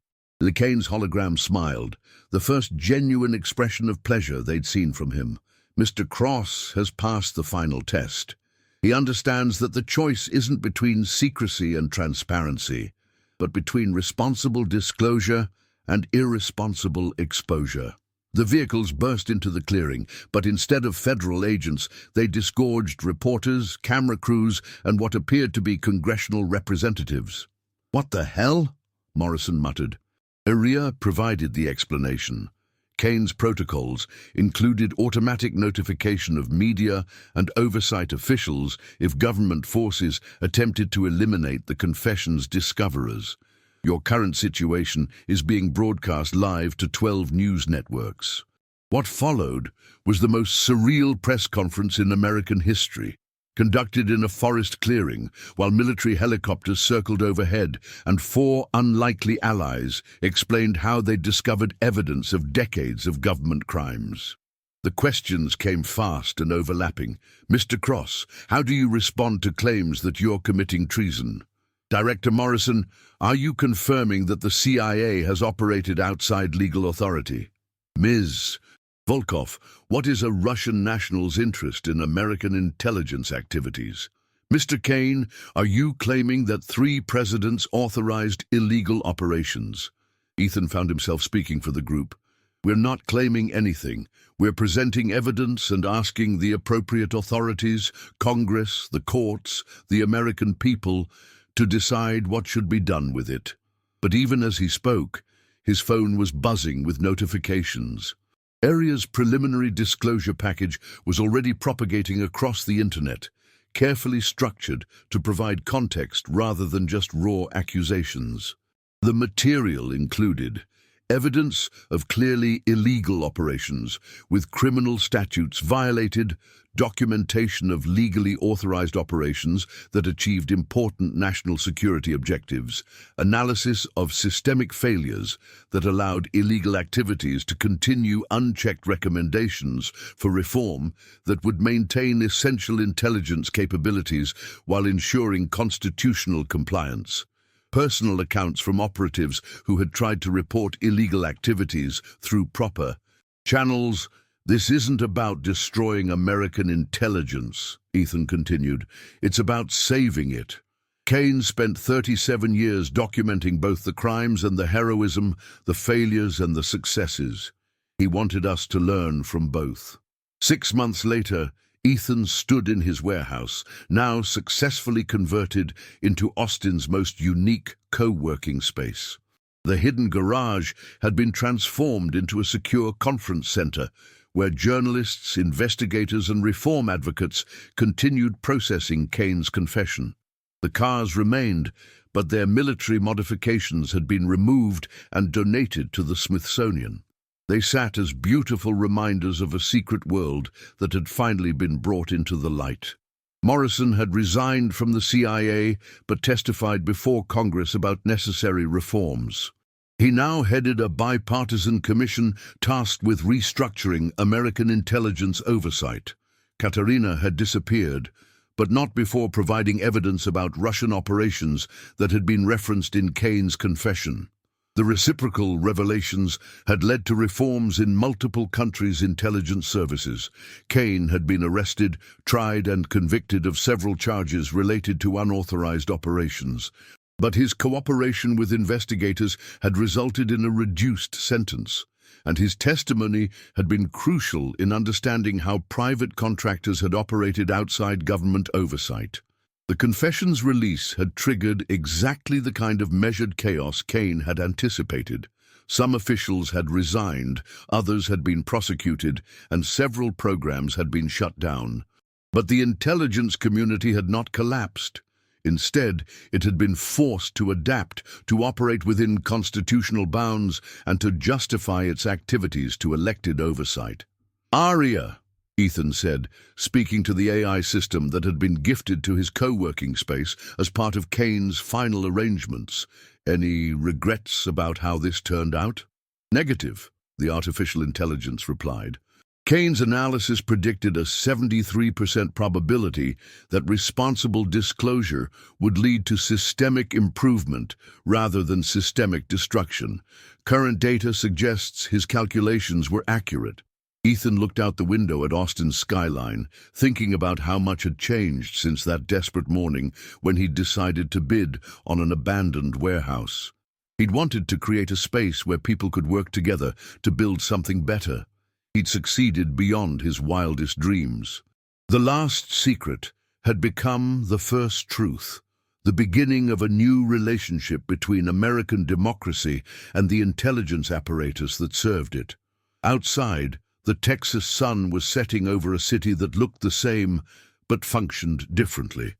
Kane's hologram smiled, the first genuine expression of pleasure they'd seen from him. Mr. Cross has passed the final test. He understands that the choice isn't between secrecy and transparency, but between responsible disclosure and irresponsible exposure. The vehicles burst into the clearing, but instead of federal agents, they disgorged reporters, camera crews, and what appeared to be congressional representatives. "What the hell?" Morrison muttered. Aria provided the explanation. Kane's protocols included automatic notification of media and oversight officials if government forces attempted to eliminate the confession's discoverers. Your current situation is being broadcast live to 12 news networks. What followed was the most surreal press conference in American history, conducted in a forest clearing while military helicopters circled overhead, and 4 unlikely allies explained how they'd discovered evidence of decades of government crimes. The questions came fast and overlapping. "Mr. Cross, how do you respond to claims that you're committing treason?" "Director Morrison, are you confirming that the CIA has operated outside legal authority?" "Ms. Volkov, what is a Russian national's interest in American intelligence activities?" "Mr. Kane, are you claiming that 3 presidents authorized illegal operations?" Ethan found himself speaking for the group. "We're not claiming anything. We're presenting evidence and asking the appropriate authorities, Congress, the courts, the American people, to decide what should be done with it." But even as he spoke, his phone was buzzing with notifications. Aria's preliminary disclosure package was already propagating across the internet, carefully structured to provide context rather than just raw accusations. The material included evidence of clearly illegal operations, with criminal statutes violated, documentation of legally authorized operations that achieved important national security objectives, analysis of systemic failures that allowed illegal activities to continue, unchecked recommendations for reform that would maintain essential intelligence capabilities while ensuring constitutional compliance. Personal accounts from operatives who had tried to report illegal activities through proper channels. "This isn't about destroying American intelligence," Ethan continued. "It's about saving it." Kane spent 37 years documenting both the crimes and the heroism, the failures and the successes. He wanted us to learn from both. 6 months later, Ethan stood in his warehouse, now successfully converted into Austin's most unique co-working space. The hidden garage had been transformed into a secure conference center, where journalists, investigators, and reform advocates continued processing Kane's confession. The cars remained, but their military modifications had been removed and donated to the Smithsonian. They sat as beautiful reminders of a secret world that had finally been brought into the light. Morrison had resigned from the CIA, but testified before Congress about necessary reforms. He now headed a bipartisan commission tasked with restructuring American intelligence oversight. Katerina had disappeared, but not before providing evidence about Russian operations that had been referenced in Kane's confession. The reciprocal revelations had led to reforms in multiple countries' intelligence services. Kane had been arrested, tried, and convicted of several charges related to unauthorized operations. But his cooperation with investigators had resulted in a reduced sentence, and his testimony had been crucial in understanding how private contractors had operated outside government oversight. The confession's release had triggered exactly the kind of measured chaos Kane had anticipated. Some officials had resigned, others had been prosecuted, and several programs had been shut down. But the intelligence community had not collapsed. Instead, it had been forced to adapt, to operate within constitutional bounds, and to justify its activities to elected oversight. "Aria!" Ethan said, speaking to the AI system that had been gifted to his co-working space as part of Kane's final arrangements. Any regrets about how this turned out? Negative, the artificial intelligence replied. Kane's analysis predicted a 73% probability that responsible disclosure would lead to systemic improvement rather than systemic destruction. Current data suggests his calculations were accurate. Ethan looked out the window at Austin's skyline, thinking about how much had changed since that desperate morning when he'd decided to bid on an abandoned warehouse. He'd wanted to create a space where people could work together to build something better. He'd succeeded beyond his wildest dreams. The last secret had become the first truth, the beginning of a new relationship between American democracy and the intelligence apparatus that served it. Outside, the Texas sun was setting over a city that looked the same, but functioned differently.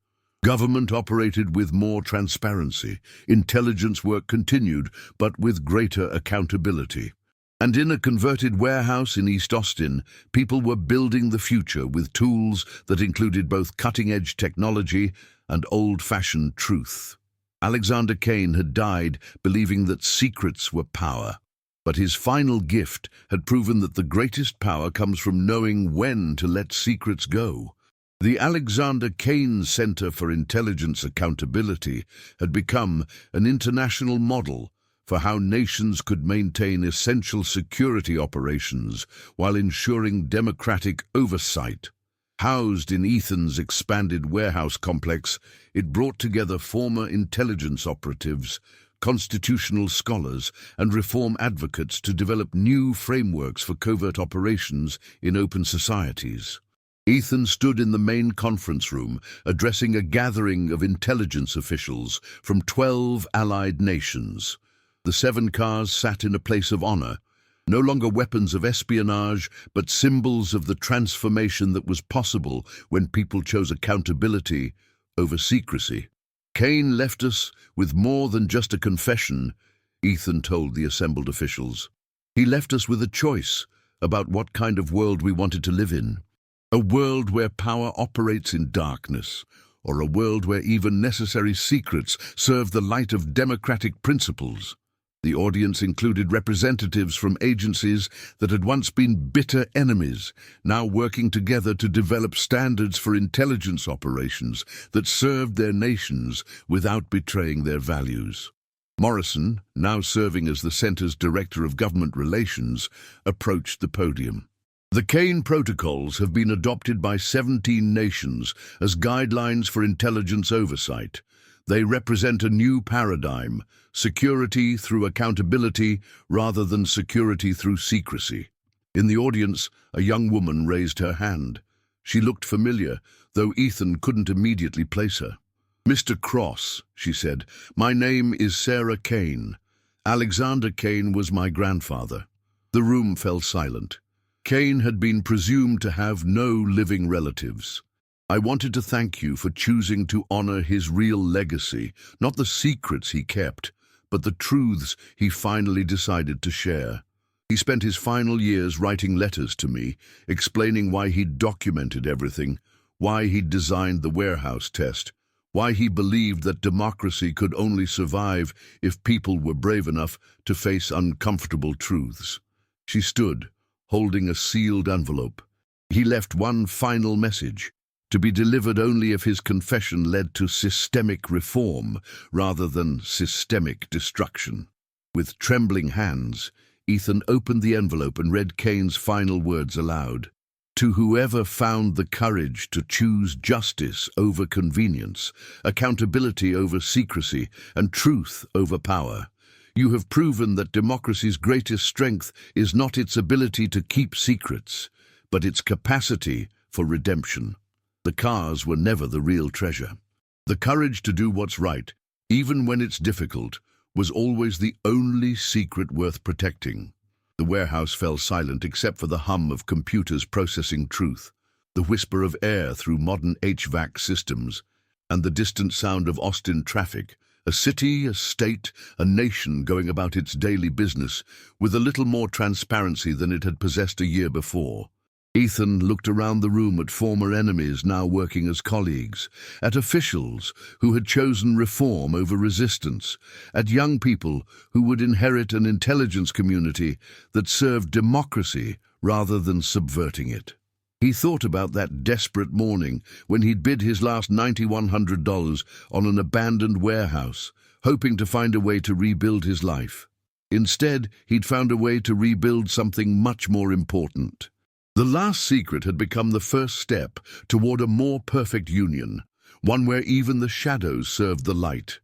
Government operated with more transparency. Intelligence work continued, but with greater accountability. And in a converted warehouse in East Austin, people were building the future with tools that included both cutting-edge technology and old-fashioned truth. Alexander Kane had died believing that secrets were power. But his final gift had proven that the greatest power comes from knowing when to let secrets go. The Alexander Kane Center for Intelligence Accountability had become an international model for how nations could maintain essential security operations while ensuring democratic oversight. Housed in Ethan's expanded warehouse complex, it brought together former intelligence operatives, constitutional scholars, and reform advocates to develop new frameworks for covert operations in open societies. Ethan stood in the main conference room, addressing a gathering of intelligence officials from 12 allied nations. The 7 cars sat in a place of honor, no longer weapons of espionage, but symbols of the transformation that was possible when people chose accountability over secrecy. Kane left us with more than just a confession, Ethan told the assembled officials. He left us with a choice about what kind of world we wanted to live in. A world where power operates in darkness, or a world where even necessary secrets serve the light of democratic principles. The audience included representatives from agencies that had once been bitter enemies, now working together to develop standards for intelligence operations that served their nations without betraying their values. Morrison, now serving as the center's Director of Government Relations, approached the podium. The Kane Protocols have been adopted by 17 nations as guidelines for intelligence oversight. They represent a new paradigm, security through accountability rather than security through secrecy. In the audience, a young woman raised her hand. She looked familiar, though Ethan couldn't immediately place her. "Mr. Cross," she said, "my name is Sarah Kane. Alexander Kane was my grandfather." The room fell silent. Kane had been presumed to have no living relatives. "I wanted to thank you for choosing to honor his real legacy, not the secrets he kept, but the truths he finally decided to share. He spent his final years writing letters to me, explaining why he'd documented everything, why he'd designed the warehouse test, why he believed that democracy could only survive if people were brave enough to face uncomfortable truths." She stood, holding a sealed envelope. He left one final message, to be delivered only if his confession led to systemic reform rather than systemic destruction. With trembling hands, Ethan opened the envelope and read Kane's final words aloud. "To whoever found the courage to choose justice over convenience, accountability over secrecy, and truth over power, you have proven that democracy's greatest strength is not its ability to keep secrets, but its capacity for redemption." The cars were never the real treasure. The courage to do what's right, even when it's difficult, was always the only secret worth protecting. The warehouse fell silent except for the hum of computers processing truth, the whisper of air through modern HVAC systems, and the distant sound of Austin traffic, a city, a state, a nation going about its daily business with a little more transparency than it had possessed a year before. Ethan looked around the room at former enemies now working as colleagues, at officials who had chosen reform over resistance, at young people who would inherit an intelligence community that served democracy rather than subverting it. He thought about that desperate morning when he'd bid his last $9,100 on an abandoned warehouse, hoping to find a way to rebuild his life. Instead, he'd found a way to rebuild something much more important. The last secret had become the first step toward a more perfect union, one where even the shadows served the light.